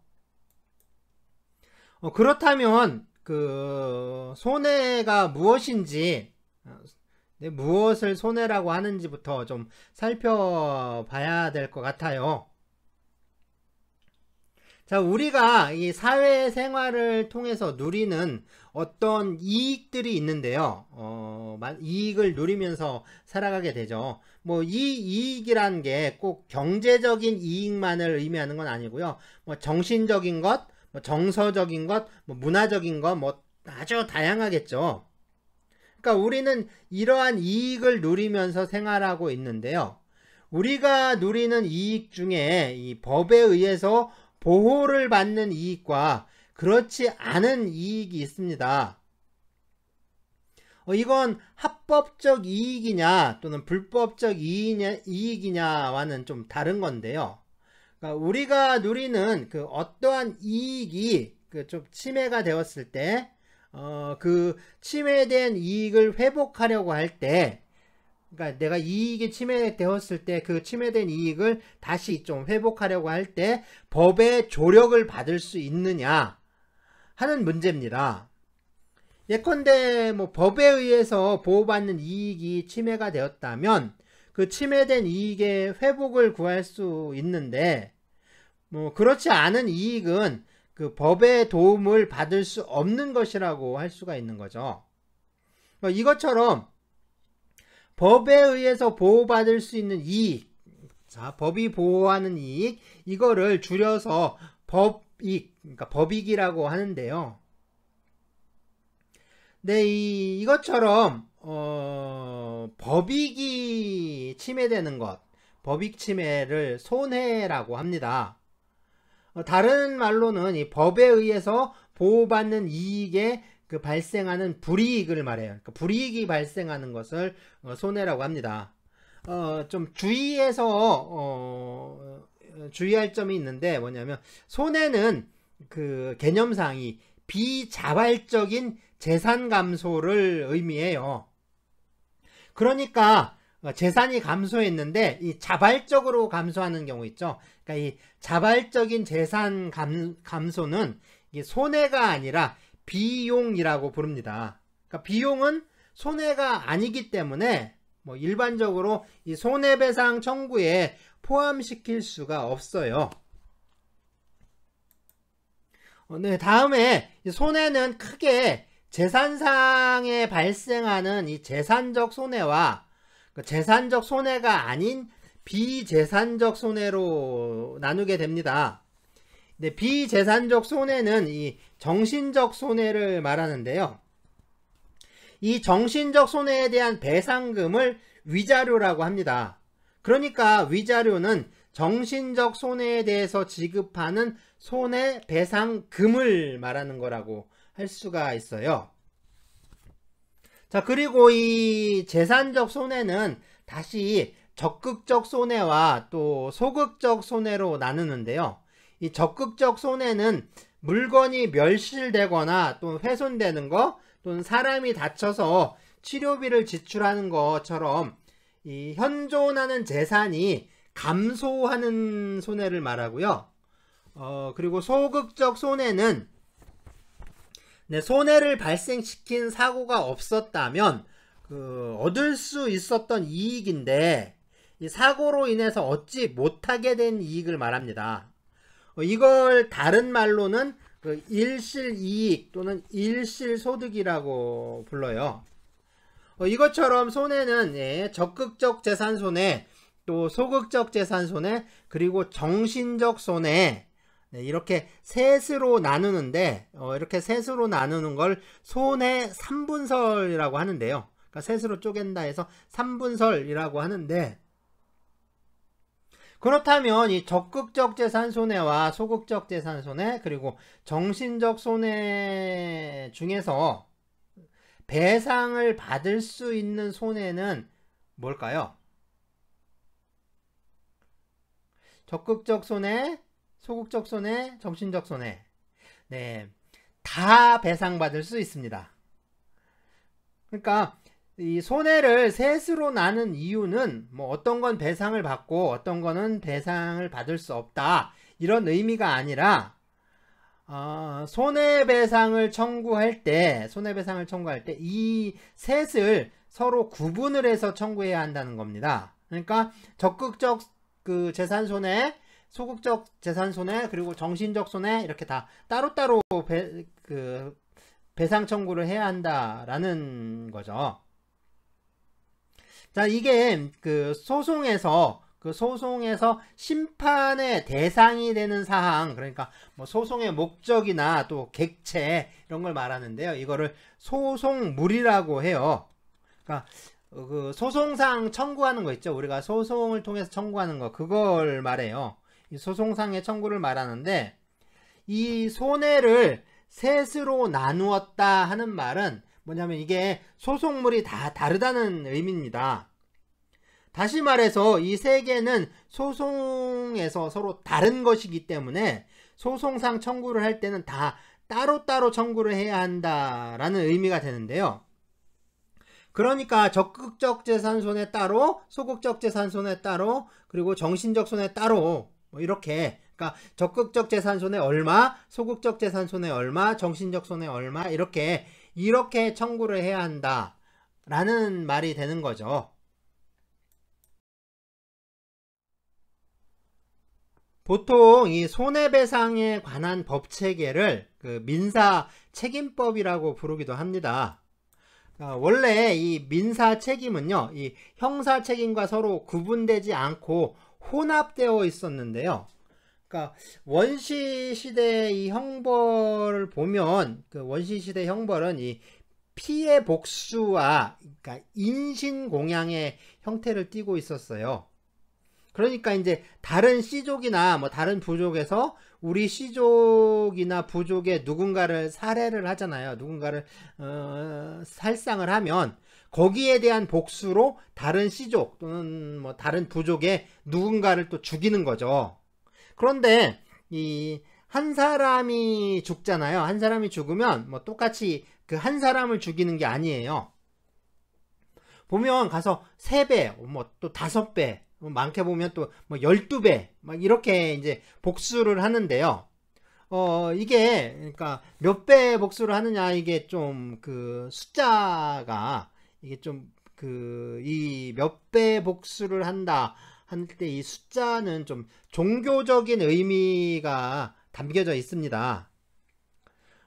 그렇다면 그 손해가 무엇인지, 무엇을 손해라고 하는지부터 좀 살펴봐야 될 것 같아요. 자, 우리가 이 사회생활을 통해서 누리는 어떤 이익들이 있는데요. 이익을 누리면서 살아가게 되죠. 뭐 이 이익이란 게 꼭 경제적인 이익만을 의미하는 건 아니고요. 뭐 정신적인 것, 뭐 정서적인 것, 뭐 문화적인 것, 뭐 아주 다양하겠죠. 그러니까 우리는 이러한 이익을 누리면서 생활하고 있는데요. 우리가 누리는 이익 중에 이 법에 의해서 보호를 받는 이익과 그렇지 않은 이익이 있습니다. 이건 합법적 이익이냐 또는 불법적 이익이냐와는 좀 다른 건데요. 그러니까 우리가 누리는 그 어떠한 이익이 좀 침해가 되었을 때, 그 침해된 이익을 회복하려고 할 때, 그러니까 내가 이익이 침해되었을 때 그 침해된 이익을 다시 좀 회복하려고 할 때 법의 조력을 받을 수 있느냐 하는 문제입니다. 예컨대 뭐 법에 의해서 보호받는 이익이 침해가 되었다면 그 침해된 이익의 회복을 구할 수 있는데, 뭐 그렇지 않은 이익은 그 법의 도움을 받을 수 없는 것이라고 할 수가 있는 거죠. 이것처럼 법에 의해서 보호받을 수 있는 이익, 자, 법이 보호하는 이익, 이거를 줄여서 법익, 그러니까 법익이라고 하는데요. 네, 이것처럼 법익이 침해되는 것, 법익 침해를 손해라고 합니다. 다른 말로는 이 법에 의해서 보호받는 이익에 그 발생하는 불이익을 말해요. 그러니까 불이익이 발생하는 것을 손해라고 합니다. 좀 주의해서 주의할 점이 있는데 뭐냐면 손해는 그 개념상이 비자발적인 재산 감소를 의미해요. 그러니까 재산이 감소했는데 이 자발적으로 감소하는 경우 있죠. 그러니까 이 자발적인 재산 감소는 이게 손해가 아니라 비용이라고 부릅니다. 그러니까 비용은 손해가 아니기 때문에 뭐 일반적으로 이 손해배상 청구에 포함시킬 수가 없어요. 네, 다음에 손해는 크게 재산상에 발생하는 이 재산적 손해와 재산적 손해가 아닌 비재산적 손해로 나누게 됩니다. 네, 비재산적 손해는 이 정신적 손해를 말하는데요. 이 정신적 손해에 대한 배상금을 위자료라고 합니다. 그러니까 위자료는 정신적 손해에 대해서 지급하는 손해배상금을 말하는 거라고 할 수가 있어요. 자, 그리고 이 재산적 손해는 다시 적극적 손해와 또 소극적 손해로 나누는데요. 이 적극적 손해는 물건이 멸실되거나 또 훼손되는 거 또는 사람이 다쳐서 치료비를 지출하는 것처럼 이 현존하는 재산이 감소하는 손해를 말하고요. 그리고 소극적 손해는 네, 손해를 발생시킨 사고가 없었다면 얻을 수 있었던 이익인데 이 사고로 인해서 얻지 못하게 된 이익을 말합니다. 이걸 다른 말로는 일실이익 또는 일실소득이라고 불러요. 이것처럼 손해는 예, 적극적 재산손해, 또 소극적 재산손해, 그리고 정신적 손해 네, 이렇게 셋으로 나누는데 이렇게 셋으로 나누는 걸 손해 3분설이라고 하는데요. 그러니까 셋으로 쪼갠다 해서 3분설이라고 하는데 그렇다면 이 적극적 재산 손해와 소극적 재산 손해 그리고 정신적 손해 중에서 배상을 받을 수 있는 손해는 뭘까요? 적극적 손해, 소극적 손해, 정신적 손해. 네, 다 배상받을 수 있습니다. 그러니까 이 손해를 셋으로 나눈 이유는 뭐 어떤 건 배상을 받고 어떤 거는 배상을 받을 수 없다 이런 의미가 아니라 손해배상을 청구할 때 이 셋을 서로 구분을 해서 청구해야 한다는 겁니다. 그러니까 적극적 그 재산 손해, 소극적 재산 손해, 그리고 정신적 손해 이렇게 다 따로따로 배상 청구를 해야 한다라는 거죠. 자, 이게 소송에서 심판의 대상이 되는 사항, 그러니까 뭐 소송의 목적이나 또 객체 이런 걸 말하는데요. 이거를 소송물이라고 해요. 그러니까 소송상 청구하는 거 있죠. 우리가 소송을 통해서 청구하는 거, 그걸 말해요. 이 소송상의 청구를 말하는데 이 손해를 셋으로 나누었다 하는 말은 뭐냐면 이게 소송물이 다 다르다는 의미입니다. 다시 말해서 이 세 개는 소송에서 서로 다른 것이기 때문에 소송상 청구를 할 때는 다 따로따로 청구를 해야 한다라는 의미가 되는데요. 그러니까 적극적 재산 손해 따로, 소극적 재산 손해 따로, 그리고 정신적 손해 따로 뭐 이렇게, 그러니까 적극적 재산 손해 얼마, 소극적 재산 손해 얼마, 정신적 손해 얼마 이렇게 청구를 해야 한다라는 말이 되는 거죠. 보통 이 손해배상에 관한 법체계를 민사책임법이라고 부르기도 합니다. 원래 이 민사책임은요, 이 형사책임과 서로 구분되지 않고 혼합되어 있었는데요. 그러니까 원시 시대 이 형벌을 보면 그 원시 시대 형벌은 이 피의 복수와 그러니까 인신공양의 형태를 띠고 있었어요. 그러니까 이제 다른 씨족이나 뭐 다른 부족에서 우리 씨족이나 부족의 누군가를 살해를 하잖아요. 누군가를 살상을 하면 거기에 대한 복수로 다른 씨족 또는 뭐 다른 부족의 누군가를 또 죽이는 거죠. 그런데 이 한 사람이 죽잖아요. 한 사람이 죽으면 뭐 똑같이 그 한 사람을 죽이는 게 아니에요. 보면 가서 3배, 뭐 또 5배, 많게 보면 또 뭐 12배, 막 이렇게 이제 복수를 하는데요. 이게, 그러니까 몇 배 복수를 하느냐, 이게 좀 그 숫자가, 이게 좀 이 몇 배 복수를 한다 할 때 이 숫자는 좀 종교적인 의미가 담겨져 있습니다.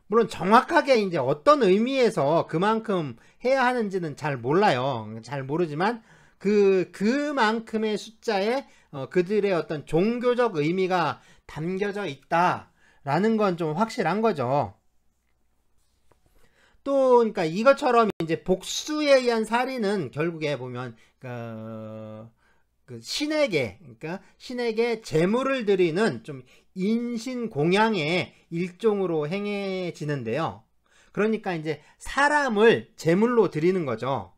물론 정확하게 이제 어떤 의미에서 그만큼 해야 하는지는 잘 몰라요. 잘 모르지만 그만큼의 숫자에 그들의 어떤 종교적 의미가 담겨져 있다라는 건 좀 확실한 거죠. 또 그러니까 이것처럼 이제 복수에 의한 살인은 결국에 보면 그 신에게, 그러니까 신에게 제물을 드리는 좀 인신공양의 일종으로 행해지는데요. 그러니까 이제 사람을 제물로 드리는 거죠.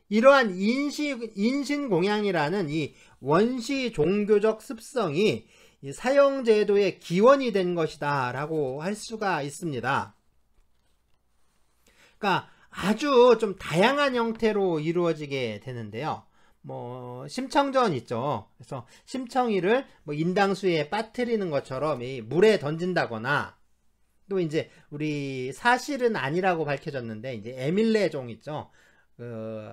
이러한 인신공양이라는 이 원시 종교적 습성이 이 사형제도의 기원이 된 것이다 라고 할 수가 있습니다. 그러니까 아주 좀 다양한 형태로 이루어지게 되는데요. 뭐 심청전 있죠. 그래서 심청이를 뭐 인당수에 빠뜨리는 것처럼 이 물에 던진다거나, 또 이제 우리 사실은 아니라고 밝혀졌는데 이제 에밀레종 있죠.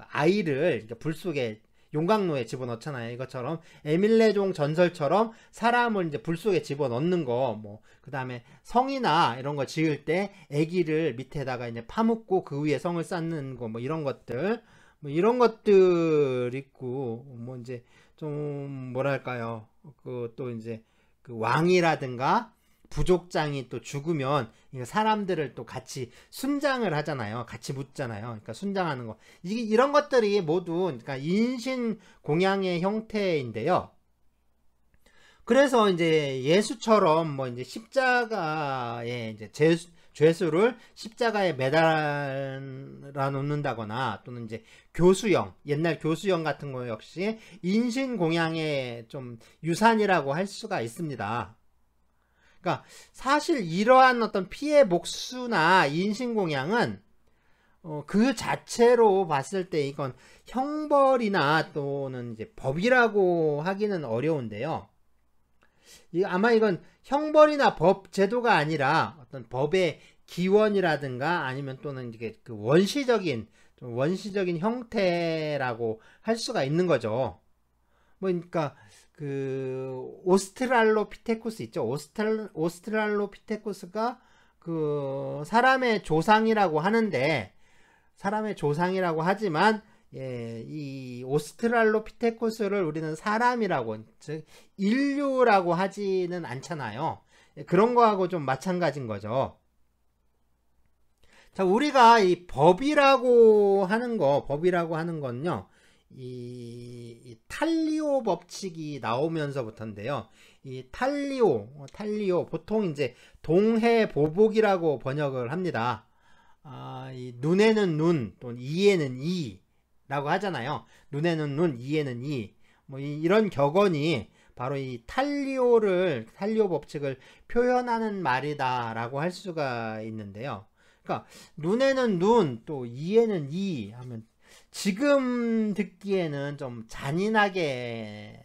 아이를 불 속에 용광로에 집어넣잖아요. 이것처럼 에밀레종 전설처럼 사람을 이제 불 속에 집어넣는 거, 뭐 그 다음에 성이나 이런 거 지을 때 아기를 밑에다가 이제 파묻고 그 위에 성을 쌓는 거, 뭐 이런 것들, 뭐 이런 것들 있고, 뭐 이제 좀 뭐랄까요, 그 또 이제 그 왕이라든가 부족장이 또 죽으면 사람들을 또 같이 순장을 하잖아요. 같이 묻잖아요. 그러니까 순장하는 거. 이런 것들이 모두 그러니까 인신공양의 형태인데요. 그래서 이제 예수처럼 뭐 이제 십자가에 이제 죄수를 십자가에 매달아 놓는다거나, 또는 이제 교수형, 옛날 교수형 같은 거 역시 인신공양의 좀 유산이라고 할 수가 있습니다. 그러니까 사실 이러한 어떤 피해 복수나 인신공양은 그 자체로 봤을 때 이건 형벌이나 또는 이제 법이라고 하기는 어려운데요. 아마 이건 형벌이나 법 제도가 아니라 어떤 법의 기원이라든가 아니면 또는 이게 그 원시적인 형태라고 할 수가 있는 거죠. 뭐 그러니까 그 오스트랄로피테쿠스 있죠. 오스트랄로피테쿠스가 그 사람의 조상이라고 하는데, 사람의 조상이라고 하지만 이 오스트랄로피테쿠스를 우리는 사람이라고, 즉 인류라고 하지는 않잖아요. 그런 거하고 좀 마찬가지인 거죠. 자, 우리가 이 법이라고 하는 건요, 이 탈리오 법칙이 나오면서부터인데요. 이 탈리오 보통 이제 동해보복이라고 번역을 합니다. 이 눈에는 눈, 또는 이에는 이라고 하잖아요. 눈에는 눈, 이에는 이. 뭐 이런 격언이 바로 이 탈리오 법칙을 표현하는 말이다라고 할 수가 있는데요. 그러니까 눈에는 눈, 또 이에는 이 하면 지금 듣기에는 좀 잔인하게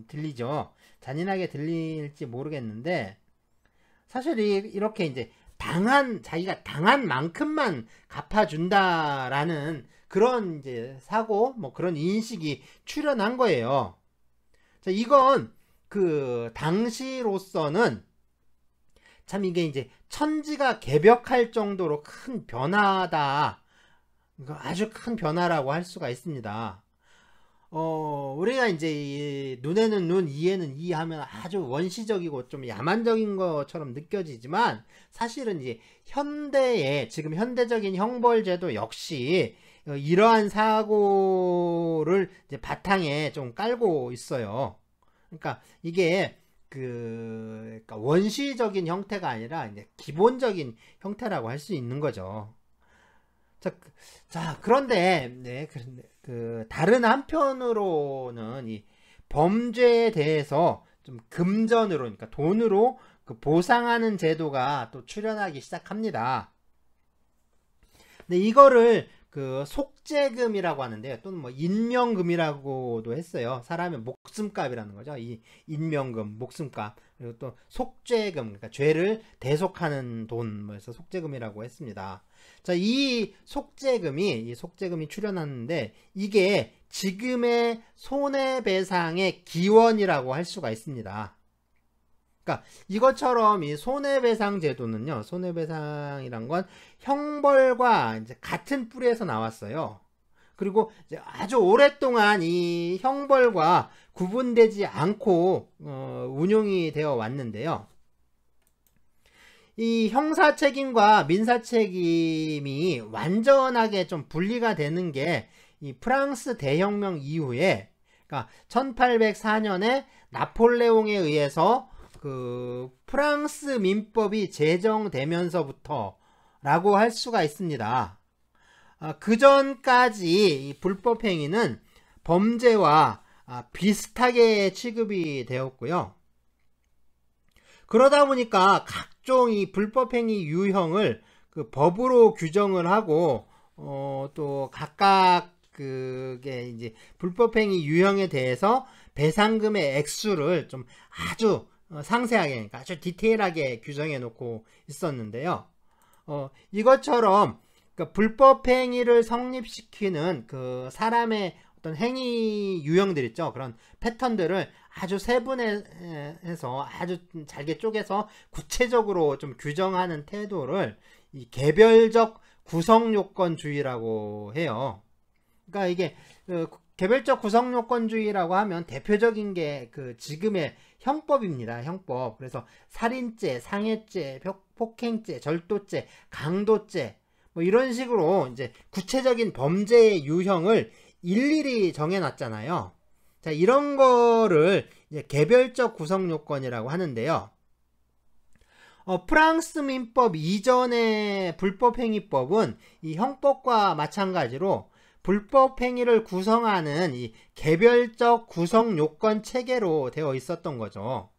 들리죠. 잔인하게 들릴지 모르겠는데, 사실 이렇게 이제 자기가 당한 만큼만 갚아준다라는 그런 이제 사고, 뭐 그런 인식이 출현한 거예요. 자, 이건 그 당시로서는 참 이게 이제 천지가 개벽할 정도로 큰 변화다, 아주 큰 변화라고 할 수가 있습니다. 우리가 이제 이 눈에는 눈, 이에는 이 하면 아주 원시적이고 좀 야만적인 것처럼 느껴지지만 사실은 이제 현대의 지금 현대적인 형벌제도 역시 이러한 사고를 이제 바탕에 좀 깔고 있어요. 그러니까 이게 그러니까 원시적인 형태가 아니라 이제 기본적인 형태라고 할 수 있는 거죠. 자, 그런데, 네, 다른 한편으로는 이 범죄에 대해서 좀 금전으로, 그러니까 돈으로 보상하는 제도가 또 출현하기 시작합니다. 근데 이거를 속죄금이라고 하는데요. 또는 뭐 인명금이라고도 했어요. 사람의 목숨값이라는 거죠. 이 인명금, 목숨값. 그리고 또 속죄금, 그러니까 죄를 대속하는 돈, 그래서 속죄금이라고 했습니다. 자, 이 속죄금이 출현하는데 이게 지금의 손해배상의 기원이라고 할 수가 있습니다. 그러니까 이것처럼 이 손해배상 제도는요, 손해배상이란 건 형벌과 이제 같은 뿌리에서 나왔어요. 그리고 이제 아주 오랫동안 이 형벌과 구분되지 않고 운용이 되어 왔는데요. 이 형사 책임과 민사 책임이 완전하게 좀 분리가 되는 게 이 프랑스 대혁명 이후에, 그러니까 1804년에 나폴레옹에 의해서 프랑스 민법이 제정되면서부터 라고 할 수가 있습니다. 그 전까지 이 불법행위는 범죄와 비슷하게 취급이 되었고요. 그러다 보니까 각종 이 불법행위 유형을 법으로 규정을 하고 또 각각 그게 이제 불법행위 유형에 대해서 배상금의 액수를 좀 아주 상세하게, 그러니까 아주 디테일하게 규정해 놓고 있었는데요. 이것처럼 불법행위를 성립시키는 사람의 어떤 행위 유형들 있죠. 그런 패턴들을 아주 세분해서 아주 잘게 쪼개서 구체적으로 좀 규정하는 태도를 이 개별적 구성요건주의라고 해요. 그러니까 이게 개별적 구성요건주의라고 하면 대표적인 게 지금의 형법입니다. 형법. 그래서 살인죄, 상해죄, 폭행죄, 절도죄, 강도죄 뭐 이런 식으로 이제 구체적인 범죄의 유형을 일일이 정해놨잖아요. 자, 이런 거를 이제 개별적 구성요건이라고 하는데요. 프랑스 민법 이전의 불법행위법은 이 형법과 마찬가지로 불법행위를 구성하는 이 개별적 구성요건 체계로 되어 있었던 거죠.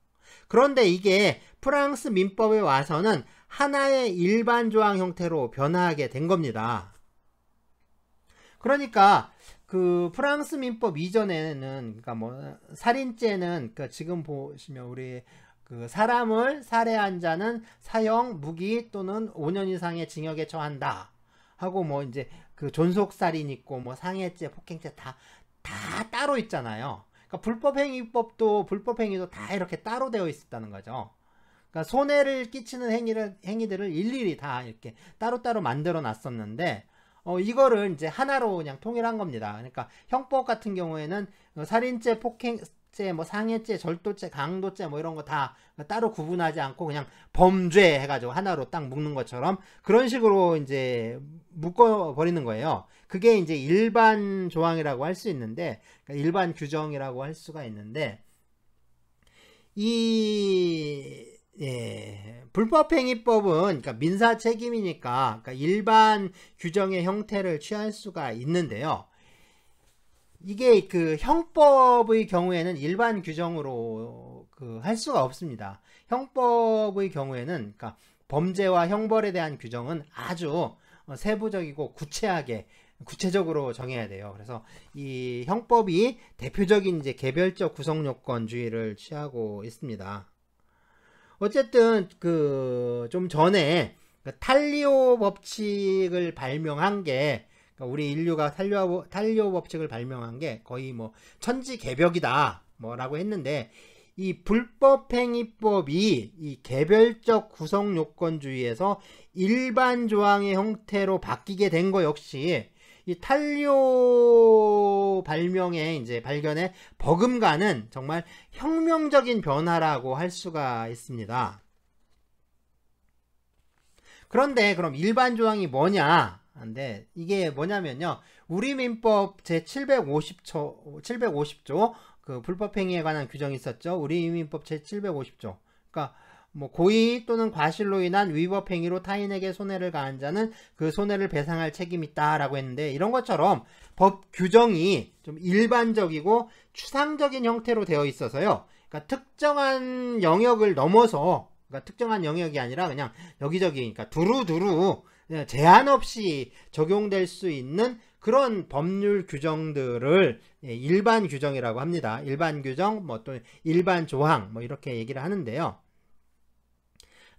그런데 이게 프랑스 민법에 와서는 하나의 일반 조항 형태로 변화하게 된 겁니다. 그러니까 프랑스 민법 이전에는 그러니까 뭐 살인죄는 지금 보시면 우리 사람을 살해한 자는 사형, 무기 또는 5년 이상의 징역에 처한다 하고 뭐 이제 존속살인 있고 뭐 상해죄, 폭행죄 다 따로 있잖아요. 그러니까 불법행위도 다 이렇게 따로 되어 있었다는 거죠. 그러니까 손해를 끼치는 행위들을 일일이 다 이렇게 따로따로 만들어 놨었는데 이거를 이제 하나로 그냥 통일한 겁니다. 그러니까 형법 같은 경우에는 살인죄, 폭행죄, 뭐 상해죄, 절도죄, 강도죄 뭐 이런 거 다 따로 구분하지 않고 그냥 범죄 해가지고 하나로 딱 묶는 것처럼 그런 식으로 이제 묶어버리는 거예요. 그게 이제 일반 조항이라고 할 수 있는데, 그러니까 일반 규정이라고 할 수가 있는데, 불법행위법은 그러니까 민사 책임이니까 그러니까 일반 규정의 형태를 취할 수가 있는데요. 이게 형법의 경우에는 일반 규정으로 할 수가 없습니다. 형법의 경우에는 그러니까 범죄와 형벌에 대한 규정은 아주 세부적이고 구체적으로 정해야 돼요. 그래서 이 형법이 대표적인 이제 개별적 구성요건주의를 취하고 있습니다. 어쨌든 좀 전에 탈리오 법칙을 발명한 게, 우리 인류가 탈리오 법칙을 발명한 게 거의 뭐 천지개벽이다 뭐라고 했는데, 이 불법행위법이 이 개별적 구성요건주의에서 일반 조항의 형태로 바뀌게 된 거 역시 이 탄료 발명의 이제 발견에 버금가는 정말 혁명적인 변화라고 할 수가 있습니다. 그런데 그럼 일반 조항이 뭐냐? 근데 이게 뭐냐면요. 우리민법 제750조 그 불법행위에 관한 규정이 있었죠. 우리민법 제750조. 그러니까 뭐 고의 또는 과실로 인한 위법행위로 타인에게 손해를 가한 자는 그 손해를 배상할 책임이 있다라고 했는데, 이런 것처럼 법 규정이 좀 일반적이고 추상적인 형태로 되어 있어서요. 그러니까 특정한 영역을 넘어서, 그러니까 특정한 영역이 아니라 그냥 여기저기, 그러니까 두루두루 제한 없이 적용될 수 있는 그런 법률 규정들을 일반 규정이라고 합니다. 일반 규정, 뭐 또 일반 조항, 뭐 이렇게 얘기를 하는데요.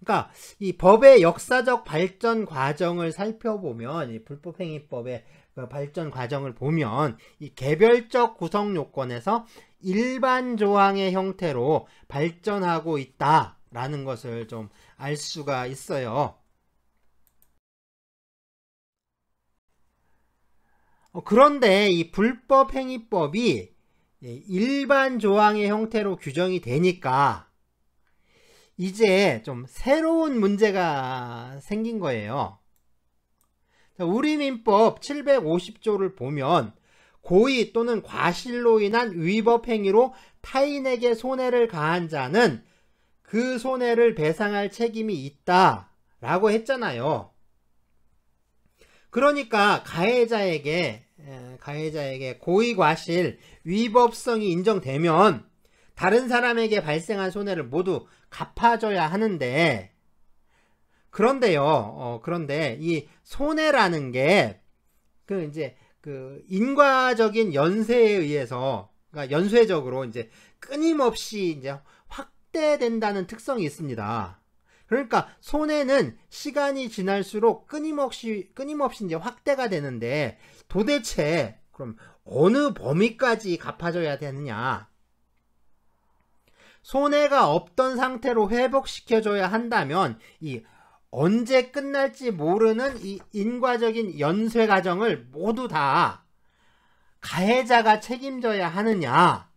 그러니까 이 법의 역사적 발전 과정을 살펴보면, 이 불법행위법의 그 발전 과정을 보면 이 개별적 구성 요건에서 일반 조항의 형태로 발전하고 있다라는 것을 좀 알 수가 있어요. 그런데 이 불법행위법이 일반 조항의 형태로 규정이 되니까 이제 좀 새로운 문제가 생긴 거예요. 우리민법 750조를 보면 고의 또는 과실로 인한 위법행위로 타인에게 손해를 가한 자는 그 손해를 배상할 책임이 있다라고 했잖아요. 그러니까 가해자에게 고의 과실 위법성이 인정되면 다른 사람에게 발생한 손해를 모두 갚아줘야 하는데, 그런데 이 손해라는 게 이제 인과적인 연쇄에 의해서, 그러니까 연쇄적으로 이제 끊임없이 이제 확대된다는 특성이 있습니다. 그러니까 손해는 시간이 지날수록 끊임없이 이제 확대가 되는데, 도대체 그럼 어느 범위까지 갚아줘야 되느냐? 손해가 없던 상태로 회복시켜줘야 한다면 이 언제 끝날지 모르는 이 인과적인 연쇄 과정을 모두 다 가해자가 책임져야 하느냐,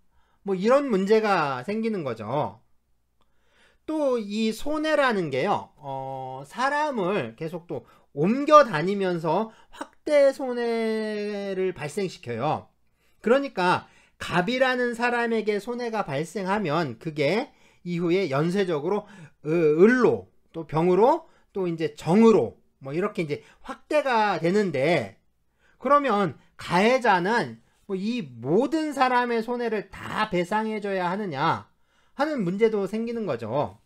뭐 이런 문제가 생기는 거죠. 또 이 손해라는 게요, 사람을 계속 또 옮겨 다니면서 확대 손해를 발생시켜요. 그러니까 갑이라는 사람에게 손해가 발생하면 그게 이후에 연쇄적으로 을로, 또 병으로, 또 이제 정으로 뭐 이렇게 이제 확대가 되는데, 그러면 가해자는 뭐 이 모든 사람의 손해를 다 배상해줘야 하느냐 하는 문제도 생기는 거죠.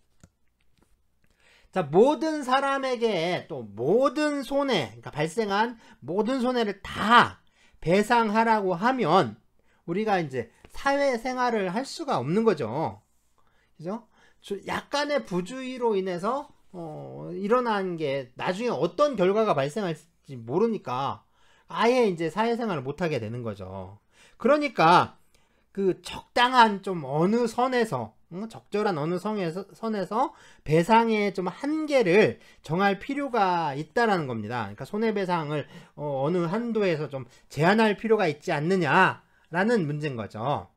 자, 모든 사람에게 또 모든 손해, 그러니까 발생한 모든 손해를 다 배상하라고 하면 우리가 이제 사회생활을 할 수가 없는 거죠. 그죠? 약간의 부주의로 인해서 일어난 게 나중에 어떤 결과가 발생할지 모르니까 아예 이제 사회생활을 못하게 되는 거죠. 그러니까 그 적당한 좀 어느 선에서, 적절한 어느 선에서 배상의 좀 한계를 정할 필요가 있다라는 겁니다. 그러니까 손해배상을 어느 한도에서 좀 제한할 필요가 있지 않느냐라는 문제인 거죠.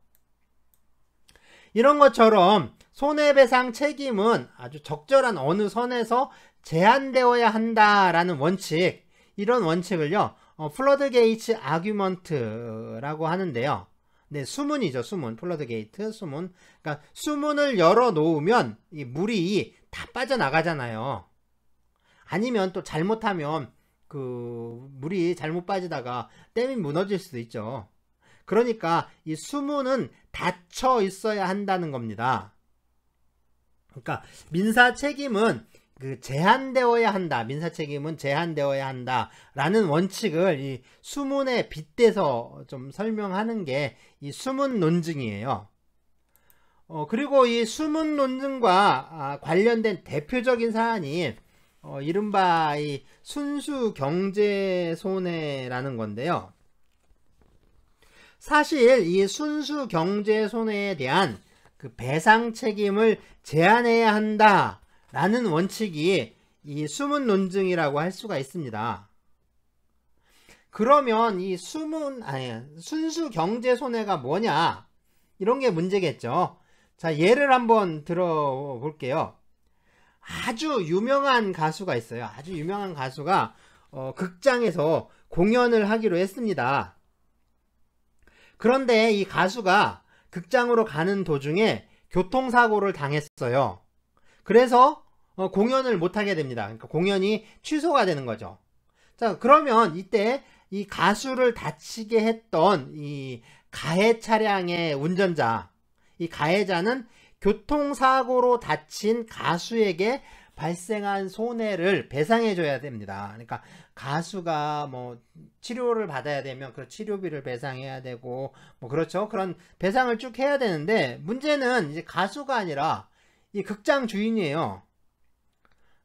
이런 것처럼 손해배상 책임은 아주 적절한 어느 선에서 제한되어야 한다라는 원칙, 이런 원칙을요, 플러드 게이츠 아규먼트라고 하는데요. 네, 수문이죠, 수문. 플러드 게이트, 수문. 그러니까 수문을 열어 놓으면 이 물이 다 빠져나가잖아요. 아니면 또 잘못하면 그 물이 잘못 빠지다가 댐이 무너질 수도 있죠. 그러니까 이 수문은 닫혀 있어야 한다는 겁니다. 그러니까 민사 책임은 제한되어야 한다. 민사 책임은 제한되어야 한다. 라는 원칙을 이 수문에 빗대서 좀 설명하는 게 이 수문 논증이에요. 그리고 이 수문 논증과 관련된 대표적인 사안이 이른바 이 순수 경제 손해라는 건데요. 사실 이 순수 경제 손해에 대한 그 배상 책임을 제한해야 한다 라는 원칙이 이 수문 논증이라고 할 수가 있습니다. 그러면 이 순수 경제 손해가 뭐냐? 이런 게 문제겠죠. 자, 예를 한번 들어볼게요. 아주 유명한 가수가 있어요. 아주 유명한 가수가 극장에서 공연을 하기로 했습니다. 그런데 이 가수가 극장으로 가는 도중에 교통사고를 당했어요. 그래서 공연을 못하게 됩니다. 그러니까 공연이 취소가 되는 거죠. 자, 그러면 이때 이 가수를 다치게 했던 이 가해 차량의 운전자, 이 가해자는 교통사고로 다친 가수에게 발생한 손해를 배상해줘야 됩니다. 그러니까 가수가 뭐 치료를 받아야 되면 그 치료비를 배상해야 되고 뭐 그렇죠. 그런 배상을 쭉 해야 되는데 문제는 이제 가수가 아니라 이 극장 주인이에요.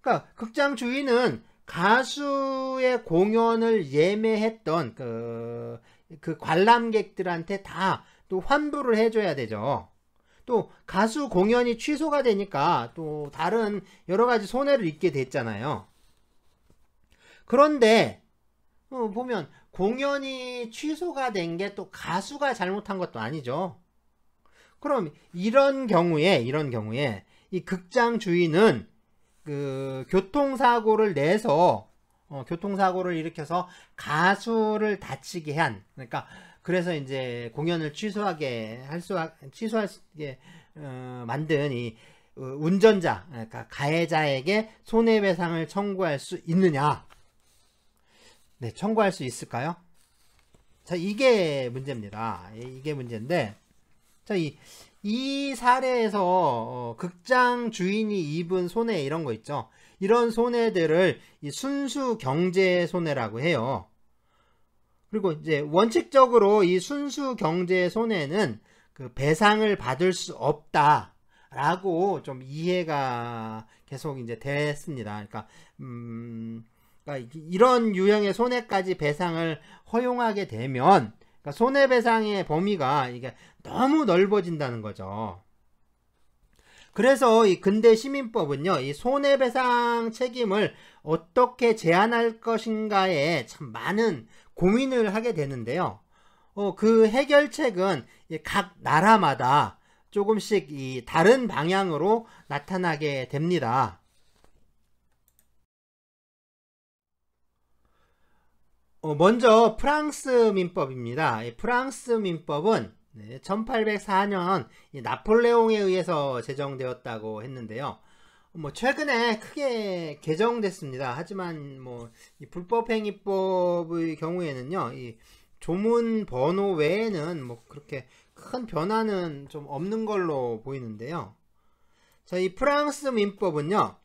그러니까 극장 주인은 가수의 공연을 예매했던 그 관람객들한테 다 또 환불을 해줘야 되죠. 또 가수 공연이 취소가 되니까 또 다른 여러 가지 손해를 입게 됐잖아요. 그런데 보면 공연이 취소가 된 게 또 가수가 잘못한 것도 아니죠. 그럼 이런 경우에 이 극장 주인은 그 교통사고를 내서 교통사고를 일으켜서 가수를 다치게 한, 그러니까 그래서 이제 공연을 취소할 수 있게 만든 이 운전자, 그러니까 가해자에게 손해배상을 청구할 수 있느냐? 네, 청구할 수 있을까요? 자, 이게 문제입니다. 이게 문제인데, 자, 이 사례에서 극장 주인이 입은 손해 이런 거 있죠. 이런 손해들을 이 순수 경제 손해라고 해요. 그리고 이제 원칙적으로 이 순수 경제 손해는 그 배상을 받을 수 없다라고 좀 이해가 계속 이제 됐습니다. 그러니까 이런 유형의 손해까지 배상을 허용하게 되면 그러니까 손해배상의 범위가 이게 너무 넓어진다는 거죠. 그래서 이 근대 시민법은요, 이 손해배상 책임을 어떻게 제한할 것인가에 참 많은 고민을 하게 되는데요. 그 해결책은 각 나라마다 조금씩 이 다른 방향으로 나타나게 됩니다. 먼저 프랑스 민법입니다. 프랑스 민법은 1804년 나폴레옹에 의해서 제정되었다고 했는데요. 최근에 크게 개정됐습니다. 하지만 이 불법행위법의 경우에는요, 이 조문 번호 외에는 그렇게 큰 변화는 좀 없는 걸로 보이는데요. 자, 이 프랑스 민법은요,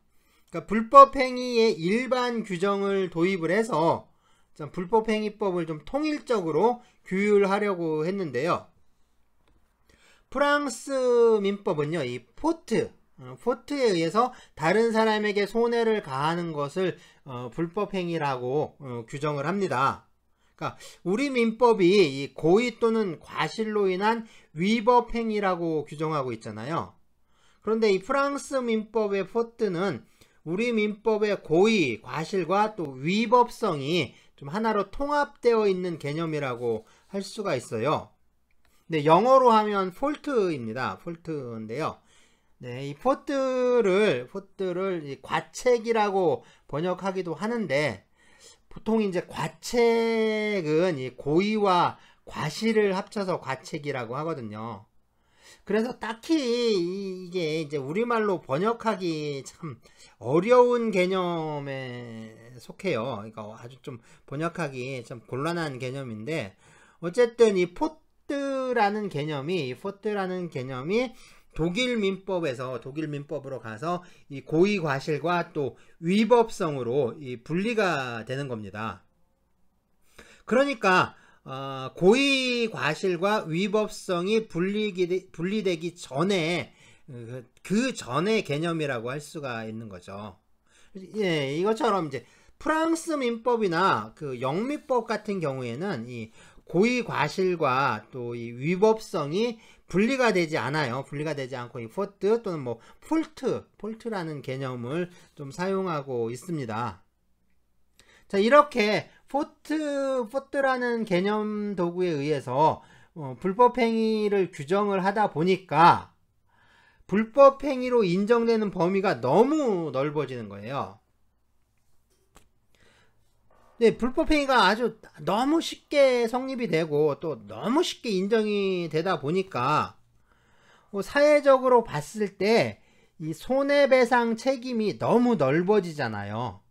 그러니까 불법행위의 일반 규정을 도입을 해서 불법행위법을 좀 통일적으로 규율하려고 했는데요. 프랑스 민법은요, 이 포트에 의해서 다른 사람에게 손해를 가하는 것을 불법행위라고 규정을 합니다. 그러니까 우리 민법이 이 고의 또는 과실로 인한 위법행위라고 규정하고 있잖아요. 그런데 이 프랑스 민법의 포트는 우리 민법의 고의, 과실과 또 위법성이 좀 하나로 통합되어 있는 개념이라고 할 수가 있어요. 네, 영어로 하면 폴트입니다. 폴트인데요. 네, 이 포트를 이 과책이라고 번역하기도 하는데, 보통 이제 과책은 이 고의와 과실을 합쳐서 과책이라고 하거든요. 그래서 딱히 이게 이제 우리말로 번역하기 참 어려운 개념에 속해요. 그러니까 아주 좀 번역하기 좀 곤란한 개념인데, 어쨌든 이 포트라는 개념이 독일 민법으로 가서 이 고의 과실과 또 위법성으로 이 분리가 되는 겁니다. 그러니까 고의 과실과 위법성이 분리되기 전에 그 전의 개념이라고 할 수가 있는 거죠. 예, 이것처럼 이제 프랑스 민법이나 그 영미법 같은 경우에는 이 고의 과실과 또 이 위법성이 분리가 되지 않아요. 분리가 되지 않고 이 포트 또는 폴트라는 개념을 좀 사용하고 있습니다. 자, 이렇게 포트라는 개념 도구에 의해서 불법행위를 규정을 하다 보니까 불법행위로 인정되는 범위가 너무 넓어지는 거예요. 네, 불법행위가 아주 너무 쉽게 성립이 되고 또 너무 쉽게 인정이 되다 보니까 사회적으로 봤을 때 이 손해배상 책임이 너무 넓어지잖아요.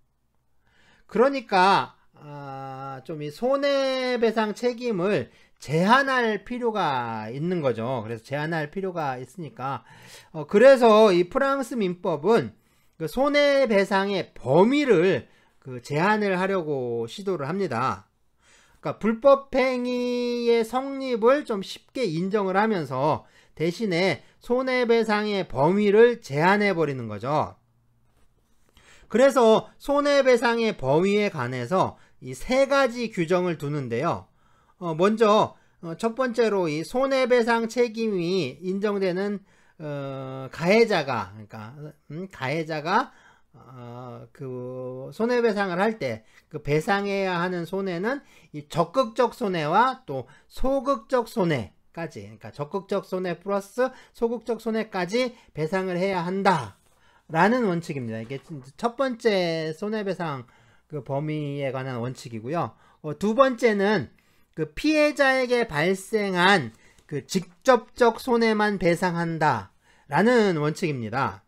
그러니까 좀 이 손해배상 책임을 제한할 필요가 있는 거죠. 그래서 제한할 필요가 있으니까 그래서 이 프랑스 민법은 그 손해배상의 범위를 제한을 하려고 시도를 합니다. 그러니까 불법행위의 성립을 좀 쉽게 인정을 하면서 대신에 손해배상의 범위를 제한해 버리는 거죠. 그래서 손해배상의 범위에 관해서 이 세 가지 규정을 두는데요. 먼저 첫 번째로 이 손해배상 책임이 인정되는 가해자가 가해자가 그 손해배상을 할 때 그 배상해야 하는 손해는 이 적극적 손해와 또 소극적 손해까지, 그러니까 적극적 손해 플러스 소극적 손해까지 배상을 해야 한다 라는 원칙입니다. 이게 첫 번째 손해배상 그 범위에 관한 원칙이고요. 두 번째는 그 피해자에게 발생한 그 직접적 손해만 배상한다 라는 원칙입니다.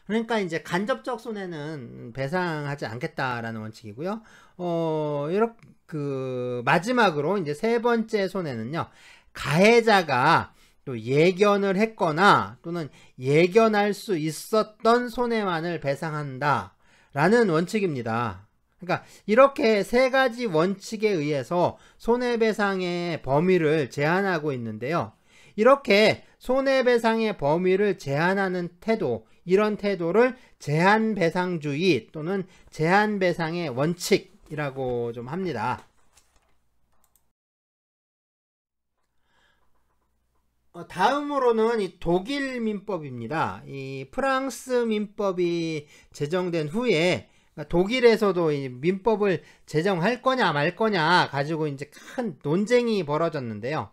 그러니까 이제 간접적 손해는 배상하지 않겠다라는 원칙이고요. 이렇게 마지막으로 이제 세 번째 손해는요. 가해자가 또 예견을 했거나 또는 예견할 수 있었던 손해만을 배상한다 라는 원칙입니다. 그러니까 이렇게 세 가지 원칙에 의해서 손해배상의 범위를 제한하고 있는데요. 이렇게 손해배상의 범위를 제한하는 태도, 이런 태도를 제한배상주의 또는 제한배상의 원칙이라고 좀 합니다. 다음으로는 이 독일 민법입니다. 이 프랑스 민법이 제정된 후에 독일에서도 이 민법을 제정할 거냐 말 거냐 가지고 이제 큰 논쟁이 벌어졌는데요.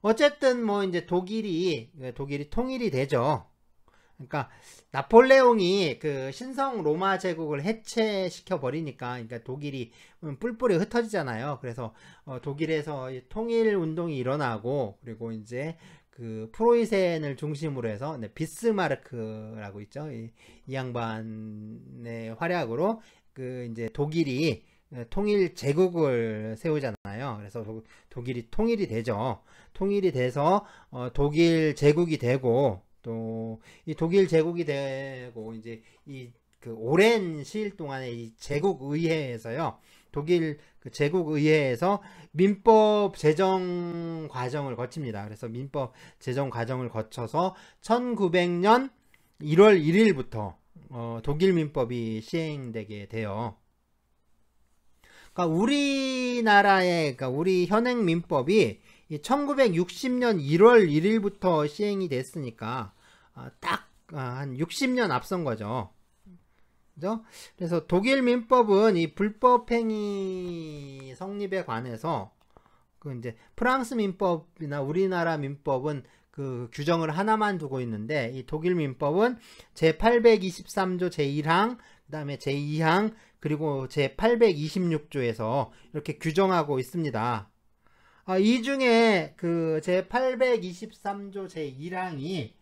어쨌든 뭐 이제 독일이 통일이 되죠. 그러니까 나폴레옹이 그 신성 로마 제국을 해체시켜 버리니까, 그러니까 독일이 뿔뿔이 흩어지잖아요. 그래서 독일에서 통일 운동이 일어나고, 그리고 이제 그 프로이센을 중심으로 해서 비스마르크라고 있죠. 이 양반의 활약으로 그 이제 독일이 통일 제국을 세우잖아요. 그래서 독일이 통일이 되죠. 통일이 돼서 독일 제국이 되고, 또 이 독일 제국이 되고 이제 이 그 오랜 시일 동안에 이 제국 의회에서요, 독일 그 제국 의회에서 민법 제정 과정을 거칩니다. 그래서 민법 제정 과정을 거쳐서 1900년 1월 1일부터 독일 민법이 시행되게 돼요. 그러니까 그러니까 우리 현행 민법이 1960년 1월 1일부터 시행이 됐으니까 딱 한 60년 앞선 거죠. 그죠? 그래서 독일 민법은 이 불법행위 성립에 관해서 그 이제 프랑스 민법이나 우리나라 민법은 그 규정을 하나만 두고 있는데, 이 독일 민법은 제823조 제1항, 그 다음에 제2항, 그리고 제826조에서 이렇게 규정하고 있습니다. 이 중에 그 제823조 제1항이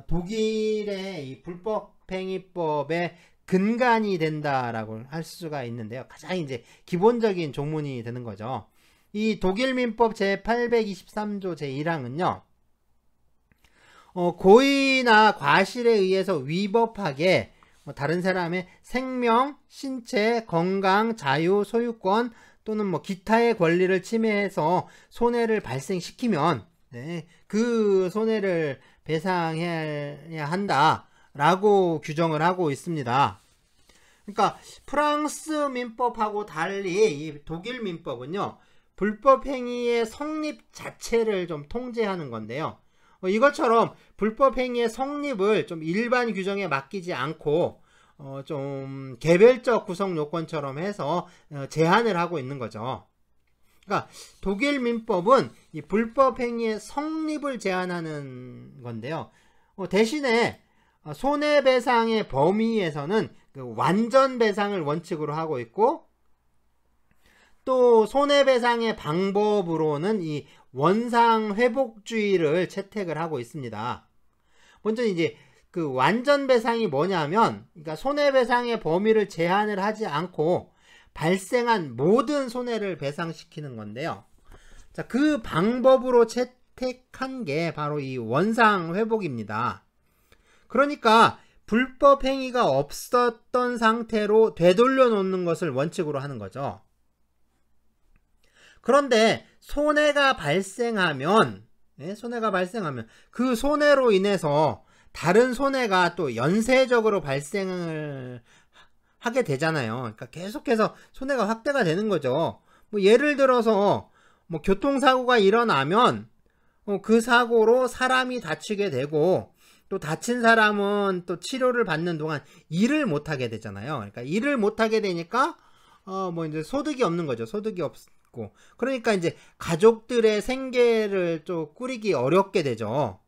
독일의 이 불법행위법의 근간이 된다라고 할 수가 있는데요. 가장 이제 기본적인 종문이 되는 거죠. 이 독일 민법 제823조 제1항은요, 고의나 과실에 의해서 위법하게 다른 사람의 생명, 신체, 건강, 자유, 소유권 또는 뭐 기타의 권리를 침해해서 손해를 발생시키면 그 손해를 배상해야 한다라고 규정을 하고 있습니다. 그러니까 프랑스 민법하고 달리 이 독일 민법은요, 불법행위의 성립 자체를 좀 통제하는 건데요. 이것처럼 불법행위의 성립을 좀 일반 규정에 맡기지 않고 좀 개별적 구성 요건처럼 해서 제한을 하고 있는 거죠. 그러니까 독일 민법은 이 불법 행위의 성립을 제한하는 건데요. 대신에 손해배상의 범위에서는 그 완전 배상을 원칙으로 하고 있고, 또 손해배상의 방법으로는 이 원상 회복주의를 채택을 하고 있습니다. 먼저 이제 그 완전 배상이 뭐냐면, 그러니까 손해배상의 범위를 제한을 하지 않고 발생한 모든 손해를 배상시키는 건데요. 자, 그 방법으로 채택한 게 바로 이 원상 회복입니다. 그러니까 불법 행위가 없었던 상태로 되돌려 놓는 것을 원칙으로 하는 거죠. 그런데 손해가 발생하면 그 손해로 인해서 다른 손해가 또 연쇄적으로 발생을 하게 되잖아요. 그러니까 계속해서 손해가 확대가 되는 거죠. 뭐 예를 들어서 뭐 교통사고가 일어나면 그 사고로 사람이 다치게 되고, 또 다친 사람은 또 치료를 받는 동안 일을 못 하게 되잖아요. 그러니까 일을 못 하게 되니까 뭐 이제 소득이 없는 거죠. 소득이 없고, 그러니까 이제 가족들의 생계를 좀 꾸리기 어렵게 되죠.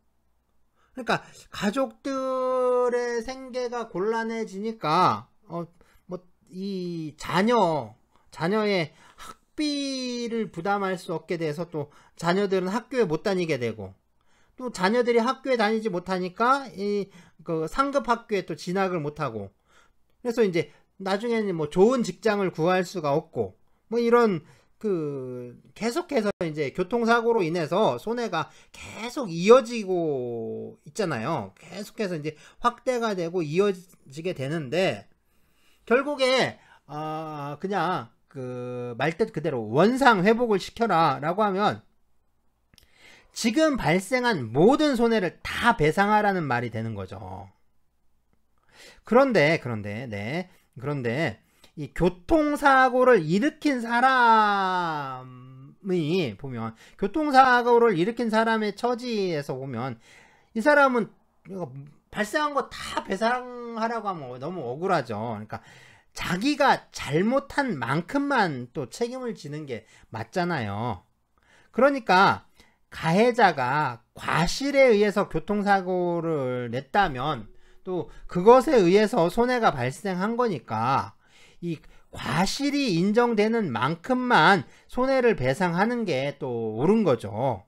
그러니까 가족들의 생계가 곤란해지니까 뭐 이 자녀의 학비를 부담할 수 없게 돼서 또 자녀들은 학교에 못 다니게 되고, 또 자녀들이 학교에 다니지 못하니까 그 상급 학교에 또 진학을 못하고, 그래서 이제 나중에는 뭐 좋은 직장을 구할 수가 없고, 뭐 이런 그 계속해서 이제 교통사고로 인해서 손해가 계속 이어지고 있잖아요. 계속해서 이제 확대가 되고 이어지게 되는데, 결국에 그냥 그 말뜻 그대로 원상 회복을 시켜라 라고 하면 지금 발생한 모든 손해를 다 배상하라는 말이 되는 거죠. 그런데 이 교통사고를 일으킨 사람이 보면, 교통사고를 일으킨 사람의 처지에서 보면, 이 사람은 발생한 거 다 배상하라고 하면 너무 억울하죠. 그러니까 자기가 잘못한 만큼만 또 책임을 지는 게 맞잖아요. 그러니까 가해자가 과실에 의해서 교통사고를 냈다면 또 그것에 의해서 손해가 발생한 거니까 이 과실이 인정되는 만큼만 손해를 배상하는 게 또 옳은 거죠.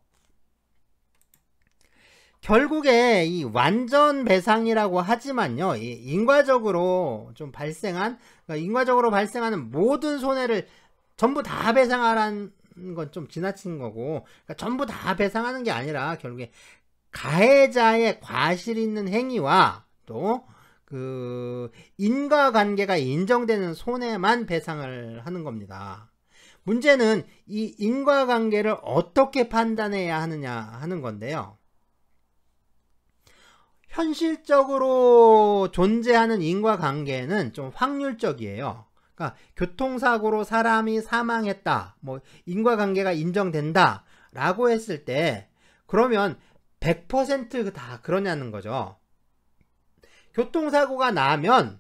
결국에 이 완전 배상이라고 하지만요, 이 인과적으로 발생하는 모든 손해를 전부 다 배상하라는 건 좀 지나친 거고, 그러니까 전부 다 배상하는 게 아니라 결국에 가해자의 과실 있는 행위와 또 그 인과관계가 인정되는 손해만 배상을 하는 겁니다. 문제는 이 인과관계를 어떻게 판단해야 하느냐 하는 건데요. 현실적으로 존재하는 인과관계는 좀 확률적이에요. 그러니까 교통사고로 사람이 사망했다, 뭐 인과관계가 인정된다 라고 했을 때, 그러면 100% 다 그러냐는 거죠. 교통사고가 나면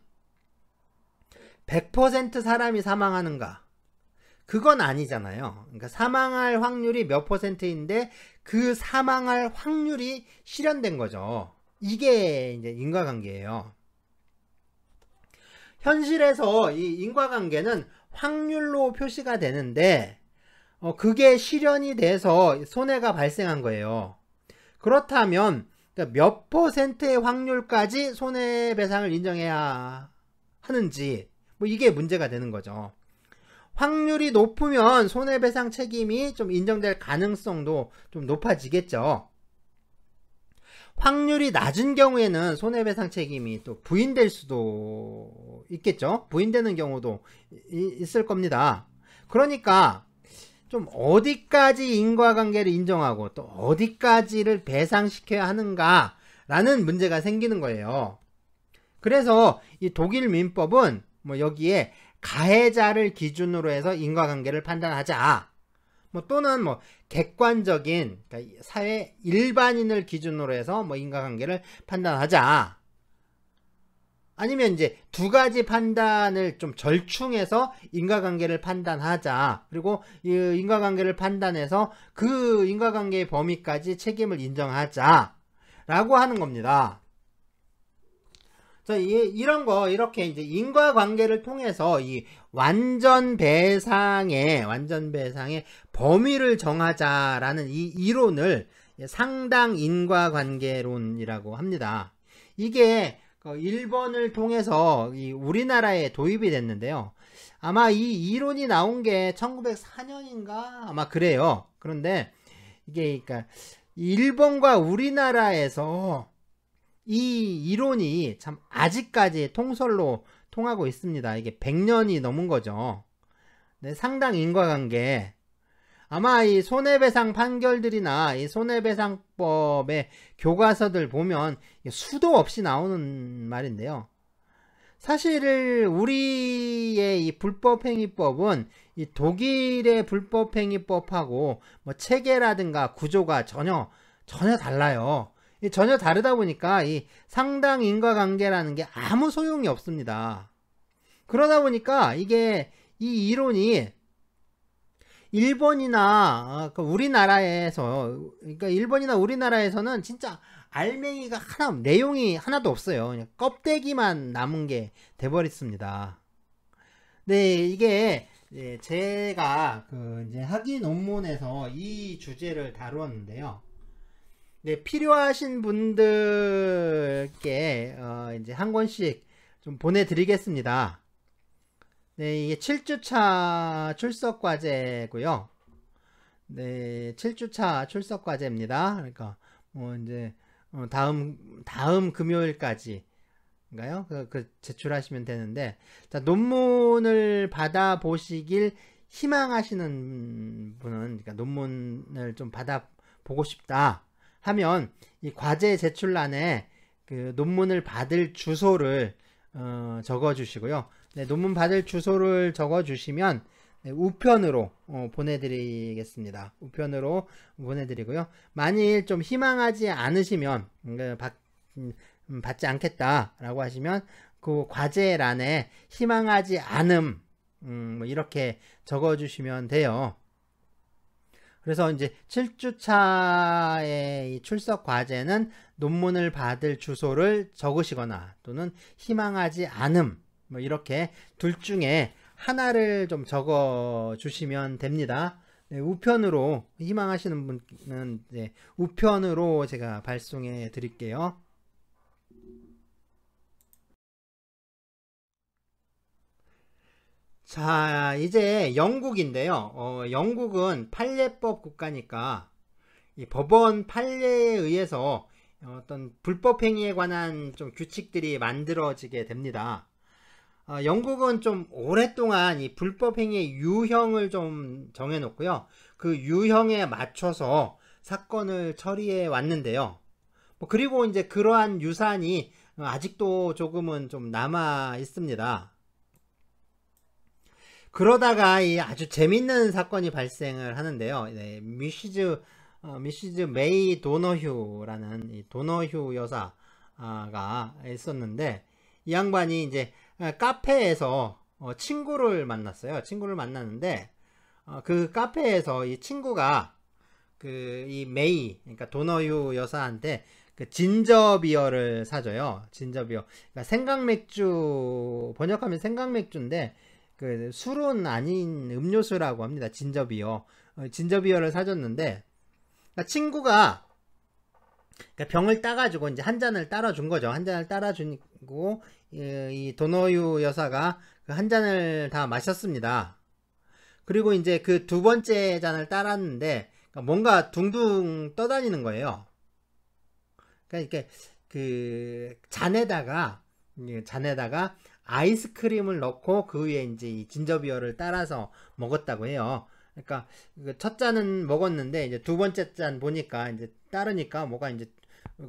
100% 사람이 사망하는가? 그건 아니잖아요. 그러니까 사망할 확률이 몇 %인데 그 사망할 확률이 실현된 거죠. 이게 이제 인과관계예요. 현실에서 이 인과관계는 확률로 표시가 되는데 그게 실현이 돼서 손해가 발생한 거예요. 그렇다면 몇 %의 확률까지 손해배상을 인정해야 하는지, 뭐 이게 문제가 되는 거죠. 확률이 높으면 손해배상 책임이 좀 인정될 가능성도 좀 높아지겠죠. 확률이 낮은 경우에는 손해배상 책임이 또 부인될 수도 있겠죠. 부인되는 경우도 있을 겁니다. 그러니까 좀 어디까지 인과관계를 인정하고 또 어디까지를 배상시켜야 하는가 라는 문제가 생기는 거예요. 그래서 이 독일 민법은 뭐 여기에 가해자를 기준으로 해서 인과관계를 판단하자, 뭐 또는 뭐 객관적인, 그러니까 사회 일반인을 기준으로 해서 뭐 인과관계를 판단하자, 아니면 이제 두 가지 판단을 좀 절충해서 인과관계를 판단하자. 그리고 이 인과관계를 판단해서 그 인과관계의 범위까지 책임을 인정하자. 라고 하는 겁니다. 자, 이런 거, 이렇게 이제 인과관계를 통해서 이 완전 배상의 범위를 정하자라는 이 이론을 상당 인과관계론이라고 합니다. 이게 1번을 통해서 우리나라에 도입이 됐는데요. 아마 이 이론이 나온 게 1904년인가? 아마 그래요. 그런데 이게 그러니까 일본과 우리나라에서 이 이론이 참 아직까지 통솔로 통하고 있습니다. 이게 100년이 넘은 거죠. 네, 상당 인과관계. 아마 이 손해배상 판결들이나 이 손해배상법의 교과서들 보면 수도 없이 나오는 말인데요. 사실 우리의 이 불법행위법은 이 독일의 불법행위법하고 뭐 체계라든가 구조가 전혀 달라요. 전혀 다르다 보니까 이 상당 인과관계라는 게 아무 소용이 없습니다. 그러다 보니까 이게 이 이론이 일본이나 우리나라에서는 진짜 알맹이가 내용이 하나도 없어요. 그냥 껍데기만 남은 게 돼버렸습니다. 네, 이게 제가 이제 학위 논문에서 이 주제를 다루었는데요. 네, 필요하신 분들께 이제 한 권씩 좀 보내드리겠습니다. 네, 이게 7주차 출석 과제고요. 네, 7주차 출석 과제입니다. 그러니까 뭐 이제 다음 금요일까지인가요? 제출하시면 되는데, 자, 논문을 받아 보시길 희망하시는 분은, 그러니까 논문을 좀 받아 보고 싶다 하면 이 과제 제출란에 그 논문을 받을 주소를 적어 주시고요. 네, 논문 받을 주소를 적어 주시면 네, 우편으로 보내드리겠습니다. 우편으로 보내드리고요. 만일 좀 희망하지 않으시면 받지 않겠다라고 하시면 그 과제란에 희망하지 않음 뭐 이렇게 적어 주시면 돼요. 그래서 이제 7주차의 출석 과제는 논문을 받을 주소를 적으시거나 또는 희망하지 않음 뭐 이렇게 둘 중에 하나를 좀 적어 주시면 됩니다. 네, 우편으로 희망하시는 분은 네, 우편으로 제가 발송해 드릴게요. 자, 이제 영국인데요. 영국은 판례법 국가니까 이 법원 판례에 의해서 어떤 불법 행위에 관한 좀 규칙들이 만들어지게 됩니다. 영국은 좀 오랫동안 이 불법 행위의 유형을 좀 정해놓고요. 그 유형에 맞춰서 사건을 처리해 왔는데요. 그리고 이제 그러한 유산이 아직도 조금은 좀 남아 있습니다. 그러다가 이 아주 재밌는 사건이 발생을 하는데요. 네, 미시즈 메이 도너휴라는 이 도너휴 여사가 있었는데, 이 양반이 이제 카페에서 친구를 만났어요. 친구를 만났는데 그 카페에서 이 친구가 이 메이, 그러니까 도너휴 여사한테 그 진저비어를 사줘요. 진저비어. 그러니까 생강맥주, 번역하면 생강맥주인데 그 술은 아닌 음료수라고 합니다. 진저비어. 진저비어를 사줬는데, 그러니까 친구가 병을 따가지고 이제 한 잔을 따라준 거죠. 한 잔을 따라주고 이 도너휴 여사가 그 한 잔을 다 마셨습니다. 그리고 이제 그 두 번째 잔을 따랐는데 뭔가 둥둥 떠다니는 거예요. 그러니까 이렇게 그 잔에다가 아이스크림을 넣고 그 위에 이제 이 진저비어를 따라서 먹었다고 해요. 그러니까 첫 잔은 먹었는데 이제 두 번째 잔 보니까 이제 따르니까 뭐가 이제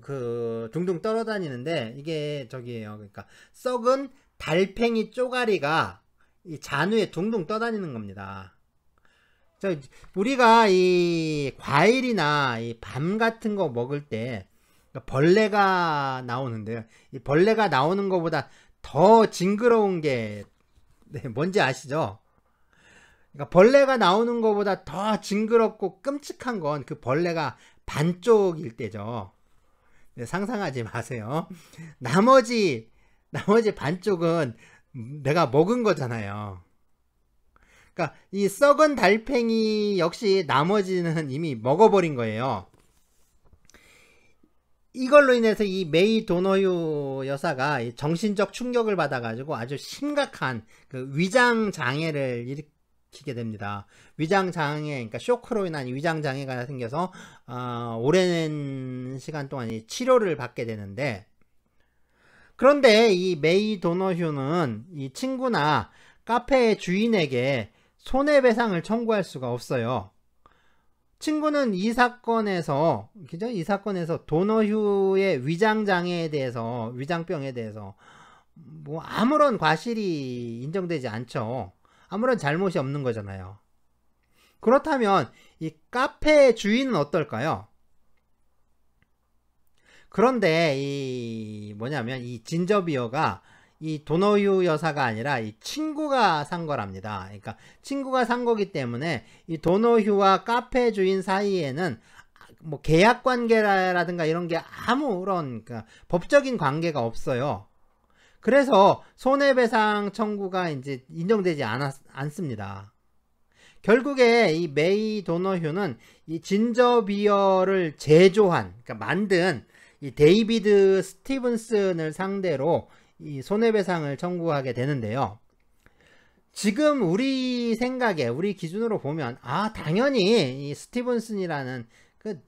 그 둥둥 떨어다니는데, 이게 저기예요. 그러니까 썩은 달팽이 쪼가리가 이 잔 위에 둥둥 떠다니는 겁니다. 우리가 이 과일이나 이 밤 같은 거 먹을 때 벌레가 나오는데요. 이 벌레가 나오는 것보다 더 징그러운 게 뭔지 아시죠? 그러니까 벌레가 나오는 것보다 더 징그럽고 끔찍한 건 그 벌레가 반쪽일 때죠. 상상하지 마세요. 나머지 반쪽은 내가 먹은 거잖아요. 그러니까 이 썩은 달팽이 역시 나머지는 이미 먹어버린 거예요. 이걸로 인해서 이 메이 도노휴 여사가 정신적 충격을 받아가지고 아주 심각한 그 위장 장애를 일으키게 됩니다. 위장 장애, 그러니까 쇼크로 인한 위장 장애가 생겨서 오랜 시간 동안 치료를 받게 되는데, 그런데 이 메이 도노휴는 이 친구나 카페의 주인에게 손해배상을 청구할 수가 없어요. 친구는 이 사건에서 도노휴의 위장장애에 대해서, 위장병에 대해서 뭐 아무런 과실이 인정되지 않죠. 아무런 잘못이 없는 거잖아요. 그렇다면 이 카페 주인은 어떨까요? 그런데 이 진저비어가 이 도노휴 여사가 아니라 이 친구가 산 거랍니다. 그러니까 친구가 산 거기 때문에 이 도노휴와 카페 주인 사이에는 뭐 계약 관계라든가 이런 게 아무런 법적인 관계가 없어요. 그래서 손해배상 청구가 이제 인정되지 않습니다. 결국에 이 메이 도노휴는 이 진저비어를 제조한, 그러니까 만든 이 데이비드 스티븐슨을 상대로 이 손해배상을 청구하게 되는데요. 지금 우리 생각에, 우리 기준으로 보면 당연히 이 스티븐슨이라는 그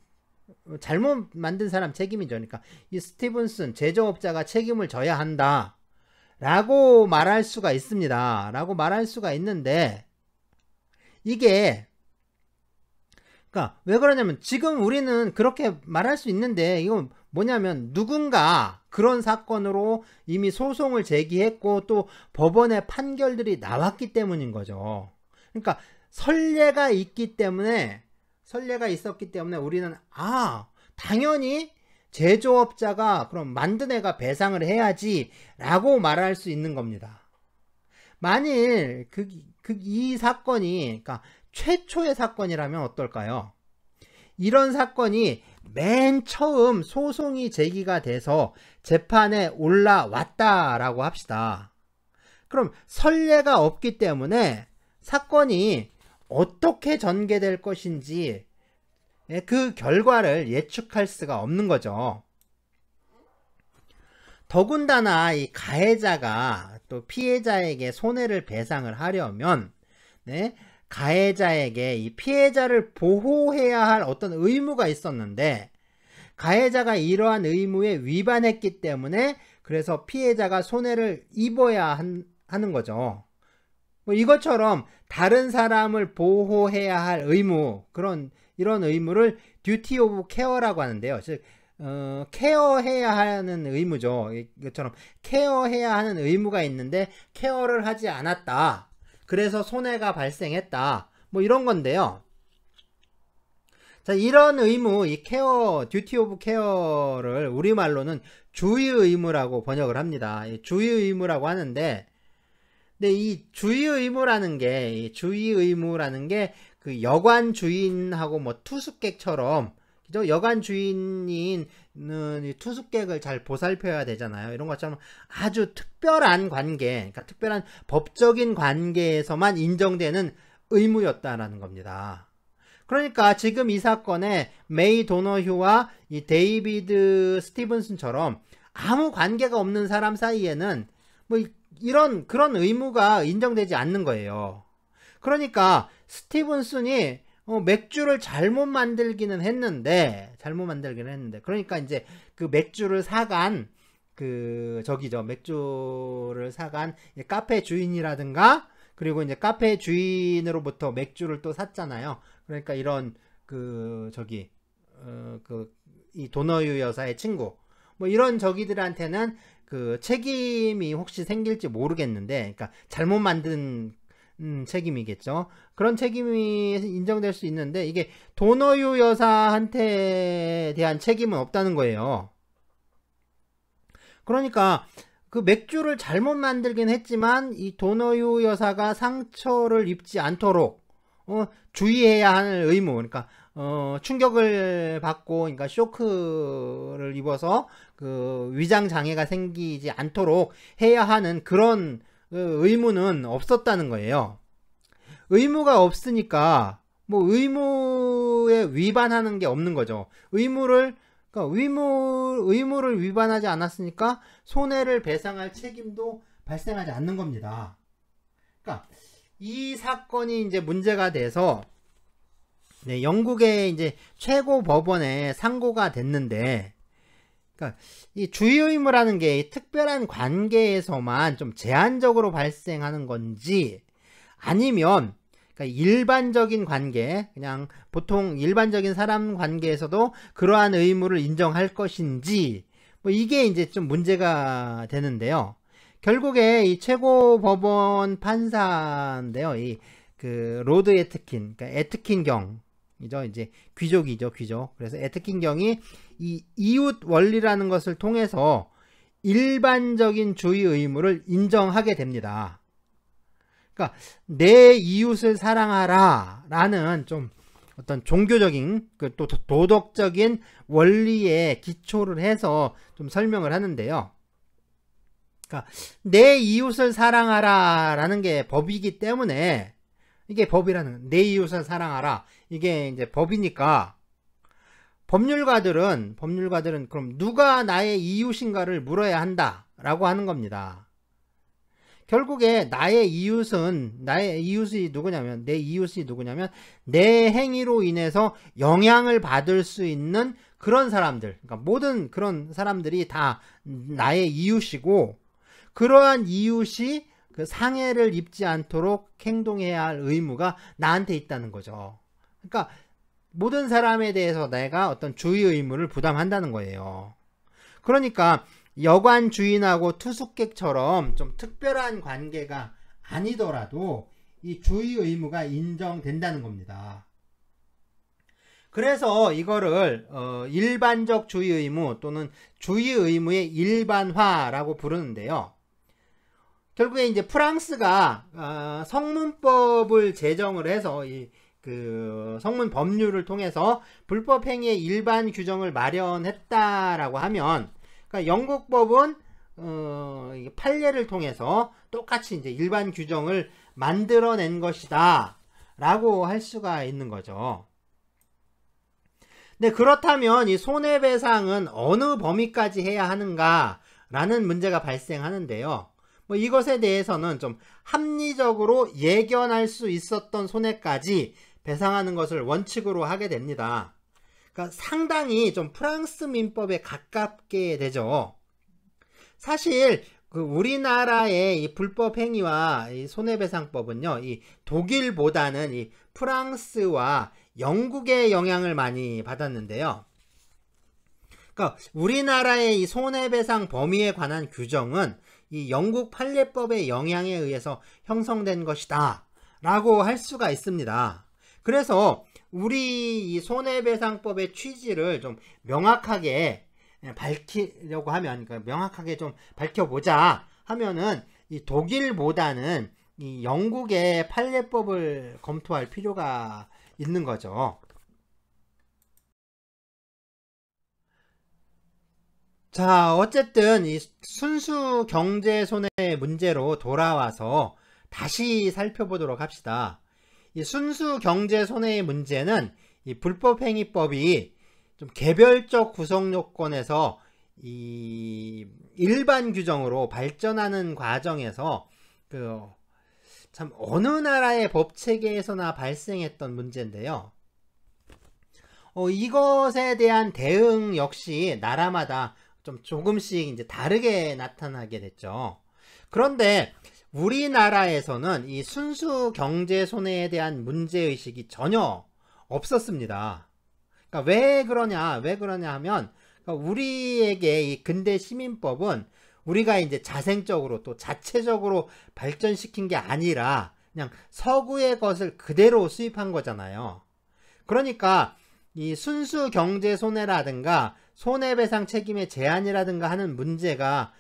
잘못 만든 사람 책임이죠. 그러니까 이 스티븐슨 제조업자가 책임을 져야 한다 라고 말할 수가 있습니다. 라고 말할 수가 있는데, 이게 그러니까 왜 그러냐면, 지금 우리는 그렇게 말할 수 있는데, 이건 뭐냐면 누군가 그런 사건으로 이미 소송을 제기했고 또 법원의 판결들이 나왔기 때문인 거죠. 그러니까 선례가 있었기 때문에 우리는 당연히 제조업자가, 그럼 만든 애가 배상을 해야지 라고 말할 수 있는 겁니다. 만일 이 사건이 그러니까 최초의 사건이라면 어떨까요? 이런 사건이 맨 처음 소송이 제기가 돼서 재판에 올라왔다라고 합시다. 그럼 선례가 없기 때문에 사건이 어떻게 전개될 것인지 그 결과를 예측할 수가 없는 거죠. 더군다나 이 가해자가 또 피해자에게 손해를 배상을 하려면 가해자에게 이 피해자를 보호해야 할 어떤 의무가 있었는데, 가해자가 이러한 의무에 위반했기 때문에 그래서 피해자가 손해를 입어야 하는 거죠. 뭐 이것처럼 다른 사람을 보호해야 할 의무, 이런 의무를 듀티 오브 케어라고 하는데요. 즉 케어해야 하는 의무죠. 이것처럼 케어해야 하는 의무가 있는데 케어를 하지 않았다. 그래서 손해가 발생했다. 뭐 이런 건데요. 자, 이런 의무, 이 듀티 오브 케어를 우리말로는 주의 의무라고 번역을 합니다. 주의 의무라고 하는데, 근데 이 주의 의무라는 게 그 여관 주인하고 뭐 투숙객처럼, 그죠? 여관 주인은 투숙객을 잘 보살펴야 되잖아요. 이런 것처럼 아주 특별한 관계, 그러니까 특별한 법적인 관계에서만 인정되는 의무였다라는 겁니다. 그러니까 지금 이 사건에 메이 도노휴와 이 데이비드 스티븐슨처럼 아무 관계가 없는 사람 사이에는 뭐 그런 의무가 인정되지 않는 거예요. 그러니까 스티븐슨이 맥주를 잘못 만들기는 했는데, 그러니까 이제 그 맥주를 사간 맥주를 사간 카페 주인이라든가, 그리고 이제 카페 주인으로부터 맥주를 또 샀잖아요. 그러니까 이런 이 도노휴 여사의 친구, 뭐 이런 저기들한테는 그 책임이 혹시 생길지 모르겠는데, 그러니까 잘못 만든 책임이겠죠. 그런 책임이 인정될 수 있는데, 이게 도노휴 여사한테 대한 책임은 없다는 거예요. 그러니까 그 맥주를 잘못 만들긴 했지만 이 도노유 여사가 상처를 입지 않도록 주의해야 하는 의무, 그러니까 충격을 받고, 그러니까 쇼크를 입어서 그 위장 장애가 생기지 않도록 해야 하는 그런 의무는 없었다는 거예요. 의무가 없으니까 뭐 의무에 위반하는 게 없는 거죠. 그러니까 의무를 위반하지 않았으니까 손해를 배상할 책임도 발생하지 않는 겁니다. 그러니까 이 사건이 이제 문제가 돼서 네, 영국의 이제 최고 법원에 상고가 됐는데, 그러니까 이 주의 의무라는 게 특별한 관계에서만 좀 제한적으로 발생하는 건지, 아니면 그러니까 일반적인 관계, 그냥 보통 일반적인 사람 관계에서도 그러한 의무를 인정할 것인지, 뭐 이게 이제 좀 문제가 되는데요. 결국에 이 최고 법원 판사인데요. 그 로드 에트킨, 그러니까 에트킨 경이죠. 이제 귀족이죠, 귀족. 그래서 에트킨 경이 이 이웃 원리라는 것을 통해서 일반적인 주의 의무를 인정하게 됩니다. 그러니까 내 이웃을 사랑하라 라는 좀 어떤 종교적인 또 도덕적인 원리에 기초를 해서 좀 설명을 하는데요. 그러니까 내 이웃을 사랑하라 라는 게 법이기 때문에, 이게 법이라는, 내 이웃을 사랑하라, 이게 이제 법이니까 법률가들은 그럼 누가 나의 이웃인가를 물어야 한다 라고 하는 겁니다. 결국에 나의 이웃이 누구냐면, 내 행위로 인해서 영향을 받을 수 있는 그런 사람들, 그러니까 모든 그런 사람들이 다 나의 이웃이고, 그러한 이웃이 그 상해를 입지 않도록 행동해야 할 의무가 나한테 있다는 거죠. 그러니까 모든 사람에 대해서 내가 어떤 주의 의무를 부담한다는 거예요. 그러니까 여관 주인하고 투숙객처럼 좀 특별한 관계가 아니더라도 이 주의 의무가 인정된다는 겁니다. 그래서 이거를 일반적 주의 의무 또는 주의 의무의 일반화라고 부르는데요. 결국에 이제 프랑스가 성문법을 제정을 해서 그 성문 법률을 통해서 불법 행위의 일반 규정을 마련했다라고 하면, 그러니까 영국법은 판례를 통해서 똑같이 이제 일반 규정을 만들어낸 것이다 라고 할 수가 있는 거죠. 네, 그렇다면 이 손해배상은 어느 범위까지 해야 하는가 라는 문제가 발생하는데요. 뭐 이것에 대해서는 좀 합리적으로 예견할 수 있었던 손해까지 배상하는 것을 원칙으로 하게 됩니다. 그러니까 상당히 좀 프랑스 민법에 가깝게 되죠. 사실 그 우리나라의 이 불법 행위와 이 손해배상법은요, 이 독일보다는 이 프랑스와 영국의 영향을 많이 받았는데요. 그러니까 우리나라의 이 손해배상 범위에 관한 규정은 이 영국 판례법의 영향에 의해서 형성된 것이다 라고 할 수가 있습니다. 그래서 우리 이 손해배상법의 취지를 좀 명확하게 밝히려고 하면, 그러니까 명확하게 좀 밝혀보자 하면은 이 독일보다는 이 영국의 판례법을 검토할 필요가 있는 거죠. 자, 어쨌든 이 순수 경제 손해 문제로 돌아와서 다시 살펴보도록 합시다. 이 순수 경제 손해의 문제는 이 불법행위법이 좀 개별적 구성 요건에서 이 일반 규정으로 발전하는 과정에서 그 참 어느 나라의 법 체계에서나 발생했던 문제인데요. 이것에 대한 대응 역시 나라마다 좀 조금씩 이제 다르게 나타나게 됐죠. 그런데 우리나라에서는 이 순수 경제 손해에 대한 문제의식이 전혀 없었습니다. 그러니까 왜 그러냐 하면, 그러니까 우리에게 이 근대 시민법은 우리가 이제 자생적으로 또 자체적으로 발전시킨 게 아니라 그냥 서구의 것을 그대로 수입한 거잖아요. 그러니까 이 순수 경제 손해라든가 손해배상 책임의 제한이라든가 하는 문제가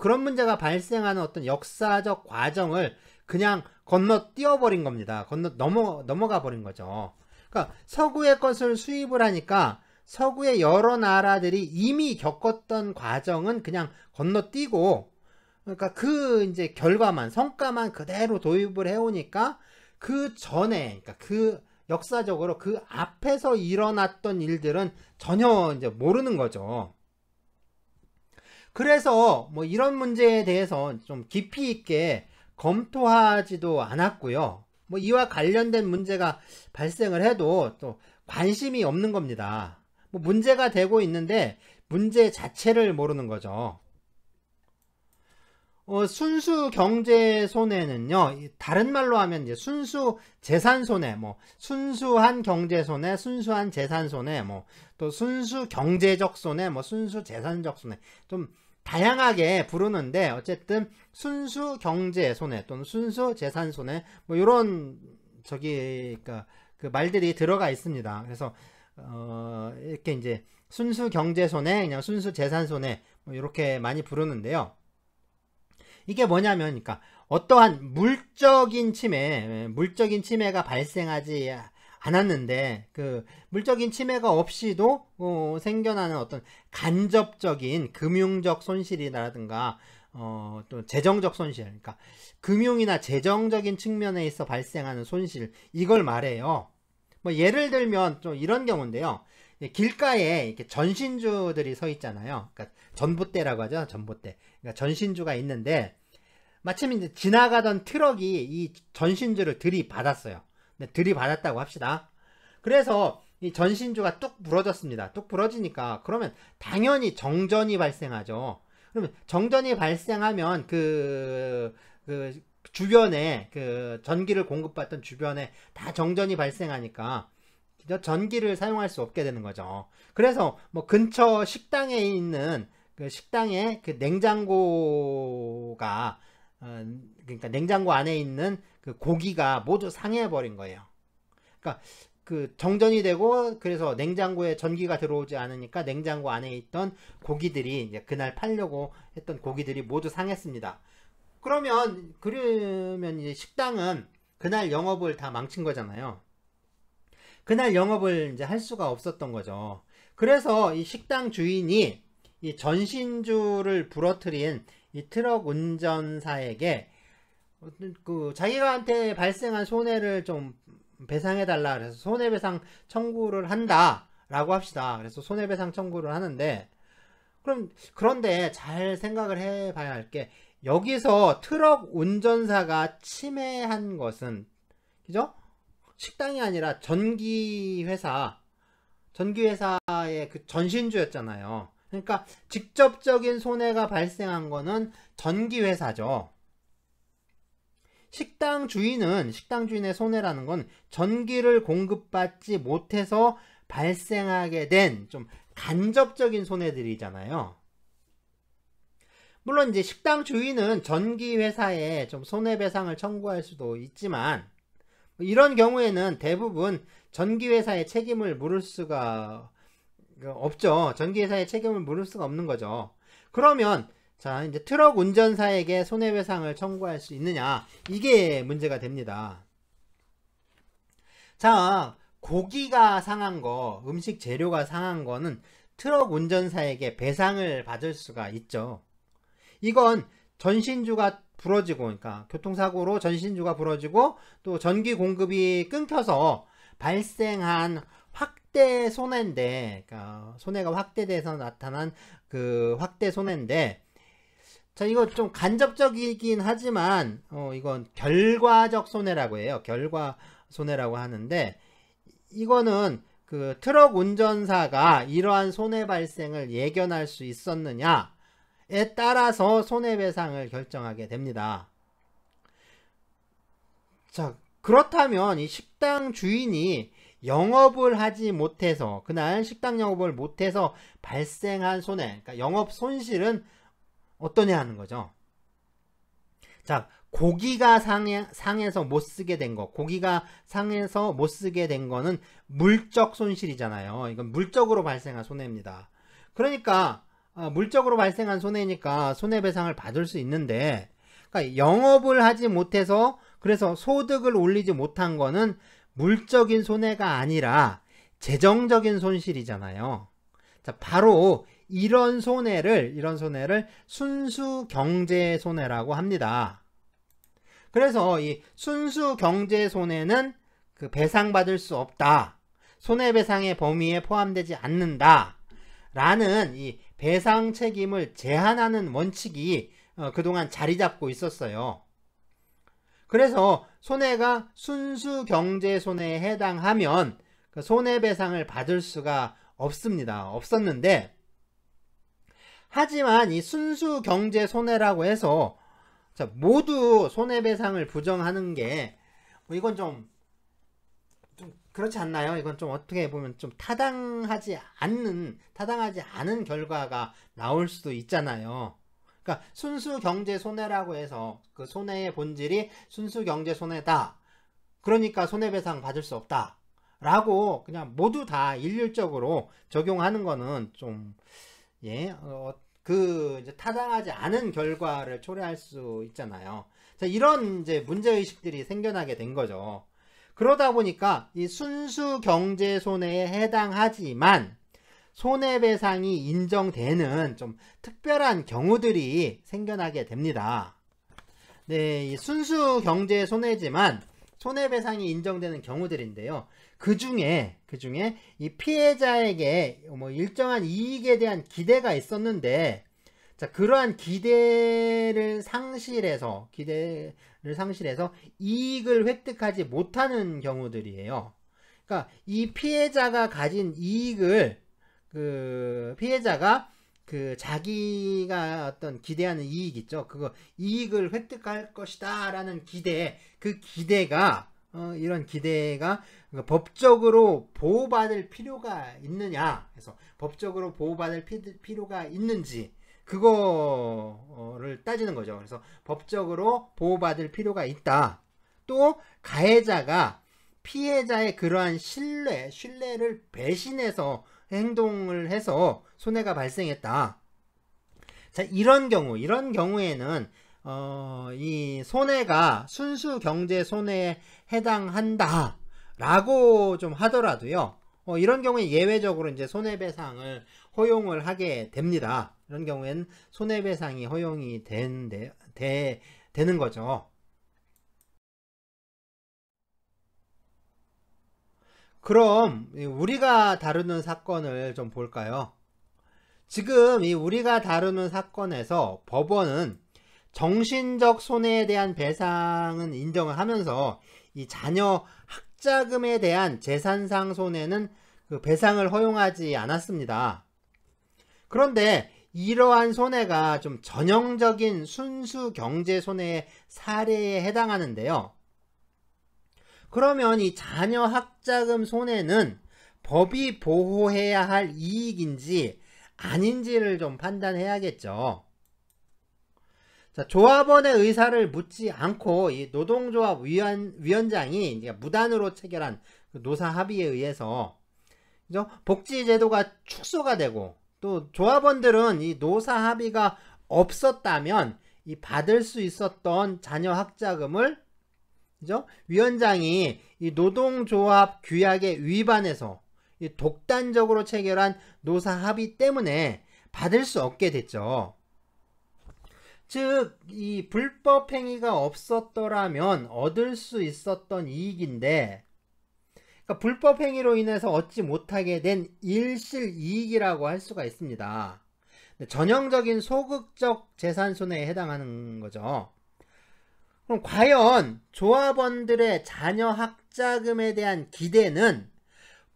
그런 문제가 발생하는 어떤 역사적 과정을 그냥 건너뛰어버린 겁니다. 넘어가 버린 거죠. 그러니까 서구의 것을 수입을 하니까 서구의 여러 나라들이 이미 겪었던 과정은 그냥 건너뛰고, 그러니까 그 이제 결과만, 성과만 그대로 도입을 해오니까 그 전에, 그러니까 그 역사적으로 그 앞에서 일어났던 일들은 전혀 이제 모르는 거죠. 그래서 뭐 이런 문제에 대해서 좀 깊이 있게 검토하지도 않았고요. 뭐 이와 관련된 문제가 발생을 해도 또 관심이 없는 겁니다. 뭐 문제가 되고 있는데 문제 자체를 모르는 거죠. 순수 경제 손해는요, 다른 말로 하면 이제 순수 재산 손해, 뭐 순수한 경제 손해, 순수한 재산 손해, 뭐 또 순수 경제적 손해, 뭐 순수 재산적 손해, 좀 다양하게 부르는데 어쨌든 순수 경제 손해 또는 순수 재산 손해, 뭐 이런 그러니까 그 말들이 들어가 있습니다. 그래서 이렇게 이제 순수 경제 손해, 그냥 순수 재산 손해, 뭐 이렇게 많이 부르는데요. 이게 뭐냐면, 그러니까 어떠한 물적인 침해가 발생하지 않았는데 그 물적인 침해가 없이도 생겨나는 어떤 간접적인 금융적 손실이라든가 또 재정적 손실, 그러니까 금융이나 재정적인 측면에 있어 발생하는 손실, 이걸 말해요. 뭐 예를 들면 좀 이런 경우인데요. 길가에 이렇게 전신주들이 서 있잖아요. 그러니까 전봇대라고 하죠. 전봇대. 그러니까 전신주가 있는데 마침 이제 지나가던 트럭이 이 전신주를 들이받았어요. 들이받았다고 합시다. 그래서 이 전신주가 뚝 부러졌습니다. 뚝 부러지니까 그러면 당연히 정전이 발생하죠. 그러면 정전이 발생하면 그 주변에 그 전기를 공급받던 주변에 다 정전이 발생하니까 전기를 사용할 수 없게 되는 거죠. 그래서 뭐 근처 식당에 있는 그 식당에 그 냉장고가 그러니까 냉장고 안에 있는 그 고기가 모두 상해버린 거예요. 그러니까 그 정전이 되고 그래서 냉장고에 전기가 들어오지 않으니까 냉장고 안에 있던 고기들이 이제 그날 팔려고 했던 고기들이 모두 상했습니다. 그러면 이제 식당은 그날 영업을 다 망친 거잖아요. 그날 영업을 이제 할 수가 없었던 거죠. 그래서 이 식당 주인이 이 전신주를 부러뜨린 이 트럭 운전사에게 그 자기가한테 발생한 손해를 좀 배상해 달라 그래서 손해배상 청구를 한다라고 합시다. 그래서 손해배상 청구를 하는데, 그런데 잘 생각을 해봐야 할 게, 여기서 트럭 운전사가 침해한 것은 그죠? 식당이 아니라 전기회사의 그 전신주였잖아요. 그러니까 직접적인 손해가 발생한 거는 전기회사죠. 식당 주인의 손해라는 건 전기를 공급받지 못해서 발생하게 된 좀 간접적인 손해들이잖아요. 물론 이제 식당 주인은 전기회사에 좀 손해배상을 청구할 수도 있지만, 이런 경우에는 대부분 전기회사의 책임을 물을 수가 없죠. 전기회사의 책임을 물을 수가 없는 거죠. 그러면 자, 이제 트럭 운전사에게 손해배상을 청구할 수 있느냐, 이게 문제가 됩니다. 자, 고기가 상한 거, 음식 재료가 상한 거는 트럭 운전사에게 배상을 받을 수가 있죠. 이건 전신주가 부러지고, 그러니까 교통사고로 전신주가 부러지고 또 전기 공급이 끊겨서 발생한 확대 손해인데, 그러니까 손해가 확대돼서 나타난 그 확대 손해인데, 자, 이거 좀 간접적이긴 하지만 이건 결과적 손해라고 해요. 결과 손해라고 하는데, 이거는 그 트럭 운전사가 이러한 손해 발생을 예견할 수 있었느냐에 따라서 손해배상을 결정하게 됩니다. 자, 그렇다면 이 식당 주인이 영업을 하지 못해서, 그날 식당 영업을 못해서 발생한 손해, 그러니까 영업 손실은 어떠냐 하는 거죠. 자, 고기가 상해서 못 쓰게 된 거, 고기가 상해서 못 쓰게 된 거는 물적 손실이잖아요. 이건 물적으로 발생한 손해입니다. 그러니까 물적으로 발생한 손해니까 손해배상을 받을 수 있는데, 그러니까 영업을 하지 못해서 그래서 소득을 올리지 못한 거는 물적인 손해가 아니라 재정적인 손실이잖아요. 자, 바로 이런 손해를 순수 경제 손해라고 합니다. 그래서 이 순수 경제 손해는 그 배상받을 수 없다, 손해배상의 범위에 포함되지 않는다 라는 이 배상 책임을 제한하는 원칙이 그동안 자리 잡고 있었어요. 그래서 손해가 순수 경제 손해에 해당하면 그 손해배상을 받을 수가 없었는데, 하지만 이 순수 경제 손해라고 해서 모두 손해배상을 부정하는 게 이건 좀 그렇지 않나요? 이건 좀 어떻게 보면 좀 타당하지 않은 결과가 나올 수도 있잖아요. 그러니까 순수 경제 손해라고 해서 그 손해의 본질이 순수 경제 손해다, 그러니까 손해배상 받을 수 없다 라고 그냥 모두 다 일률적으로 적용하는 거는 좀 이제 타당하지 않은 결과를 초래할 수 있잖아요. 자, 이런 이제 문제의식들이 생겨나게 된 거죠. 그러다 보니까 이 순수 경제 손해에 해당하지만 손해배상이 인정되는 좀 특별한 경우들이 생겨나게 됩니다. 네, 이 순수 경제 손해지만 손해배상이 인정되는 경우들인데요. 그 중에 이 피해자에게 일정한 이익에 대한 기대가 있었는데, 자, 그러한 기대를 상실해서 이익을 획득하지 못하는 경우들이에요. 그러니까 이 피해자가 가진 이익을 피해자가 자기가 어떤 기대하는 이익 있죠. 그거 이익을 획득할 것이다 라는 이런 기대가 법적으로 보호받을 필요가 있느냐, 그래서 법적으로 보호받을 필요가 있는지 그거를 따지는 거죠. 그래서 법적으로 보호받을 필요가 있다. 또 가해자가 피해자의 그러한 신뢰를 배신해서 행동을 해서 손해가 발생했다. 자, 이런 경우에는 이 손해가 순수 경제 손해에 해당한다 라고 좀 하더라도요, 이런 경우에 예외적으로 이제 손해배상을 허용을 하게 됩니다. 이런 경우에는 손해배상이 허용이 되는 거죠. 그럼 우리가 다루는 사건을 좀 볼까요? 지금 이 우리가 다루는 사건에서 법원은 정신적 손해에 대한 배상은 인정을 하면서 이 자녀 학자금에 대한 재산상 손해는 그 배상을 허용하지 않았습니다. 그런데 이러한 손해가 좀 전형적인 순수 경제 손해의 사례에 해당하는데요. 그러면 이 자녀 학자금 손해는 법이 보호해야 할 이익인지 아닌지를 좀 판단해야겠죠. 자, 조합원의 의사를 묻지 않고 이 노동조합 위원장이 무단으로 체결한 노사 합의에 의해서 복지제도가 축소가 되고, 또 조합원들은 이 노사 합의가 없었다면 이 받을 수 있었던 자녀 학자금을 위원장이 이 노동조합 규약에 위반해서 이 독단적으로 체결한 노사 합의 때문에 받을 수 없게 됐죠. 즉, 이 불법 행위가 없었더라면 얻을 수 있었던 이익인데, 그러니까 불법 행위로 인해서 얻지 못하게 된 일실이익이라고 할 수가 있습니다. 전형적인 소극적 재산 손해에 해당하는 거죠. 그럼 과연 조합원들의 자녀 학자금에 대한 기대는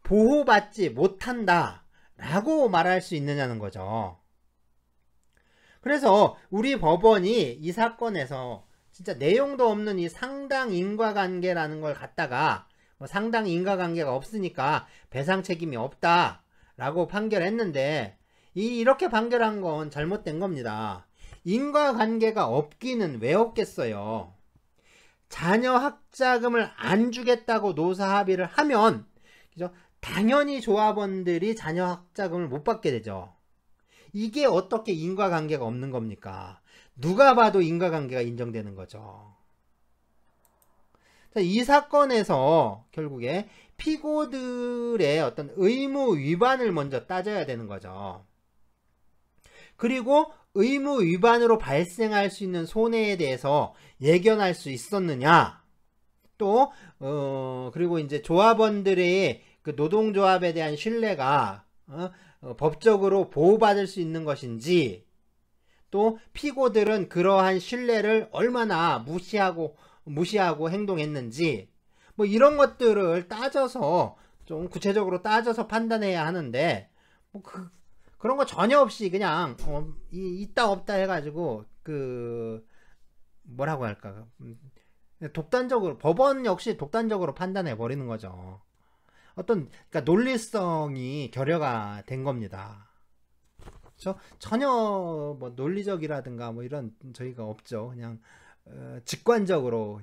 보호받지 못한다 라고 말할 수 있느냐는 거죠. 그래서 우리 법원이 이 사건에서 진짜 내용도 없는 이 상당 인과관계라는 걸 갖다가 상당 인과관계가 없으니까 배상 책임이 없다 라고 판결했는데, 이렇게 판결한 건 잘못된 겁니다. 인과관계가 없기는 왜 없겠어요. 자녀 학자금을 안 주겠다고 노사 합의를 하면 당연히 조합원들이 자녀 학자금을 못 받게 되죠. 이게 어떻게 인과관계가 없는 겁니까? 누가 봐도 인과관계가 인정되는 거죠. 자, 이 사건에서 결국에 피고들의 어떤 의무 위반을 먼저 따져야 되는 거죠. 그리고 의무 위반으로 발생할 수 있는 손해에 대해서 예견할 수 있었느냐, 또 그리고 이제 조합원들의 그 노동조합에 대한 신뢰가 법적으로 보호받을 수 있는 것인지, 또 피고들은 그러한 신뢰를 얼마나 무시하고 행동했는지, 뭐 이런 것들을 따져서 좀 구체적으로 따져서 판단해야 하는데, 뭐 그런 거 전혀 없이 그냥 있다 없다 해가지고 그 뭐라고 할까, 독단적으로, 법원 역시 독단적으로 판단해 버리는 거죠. 그러니까 논리성이 결여가 된 겁니다. 전혀 뭐 논리적이라든가 뭐 이런 저희가 없죠. 그냥 직관적으로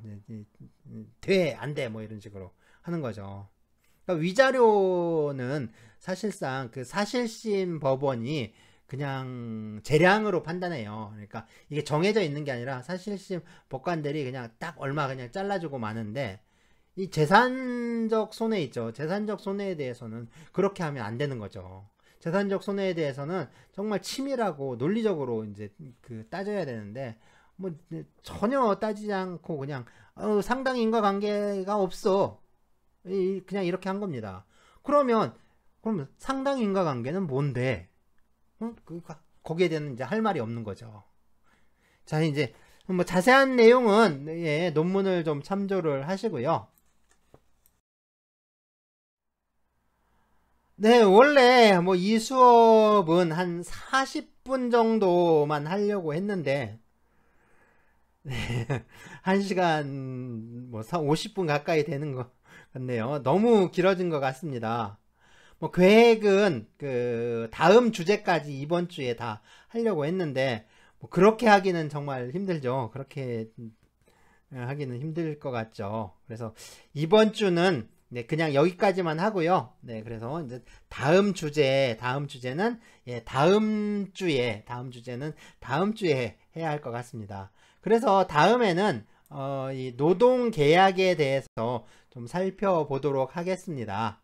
돼, 안 돼, 뭐 이런 식으로 하는 거죠. 그러니까 위자료는 사실상 그 사실심 법원이 그냥 재량으로 판단해요. 그러니까 이게 정해져 있는 게 아니라 사실심 법관들이 그냥 딱 얼마 그냥 잘라주고 마는데, 이 재산적 손해 있죠. 재산적 손해에 대해서는 그렇게 하면 안 되는 거죠. 재산적 손해에 대해서는 정말 치밀하고 논리적으로 이제 그 따져야 되는데, 뭐 전혀 따지지 않고 그냥 상당히 인과관계가 없어, 그냥 이렇게 한 겁니다. 그러면 상당히 인과관계는 뭔데? 거기에 대한 이제 할 말이 없는 거죠. 자, 이제 뭐 자세한 내용은 논문을 좀 참조를 하시고요. 네, 원래 뭐 이 수업은 한 40분 정도만 하려고 했는데, 네, 1시간 뭐 50분 가까이 되는 것 같네요. 너무 길어진 것 같습니다. 뭐 계획은 그 다음 주제까지 이번 주에 다 하려고 했는데, 뭐 그렇게 하기는 정말 힘들죠. 그렇게 하기는 힘들 것 같죠. 그래서 이번 주는 그냥 여기까지만 하고요. 네, 그래서 이제 다음 주제는 다음 주제는 다음 주에 해야 할 것 같습니다. 그래서 다음에는 이 노동 계약에 대해서 좀 살펴보도록 하겠습니다.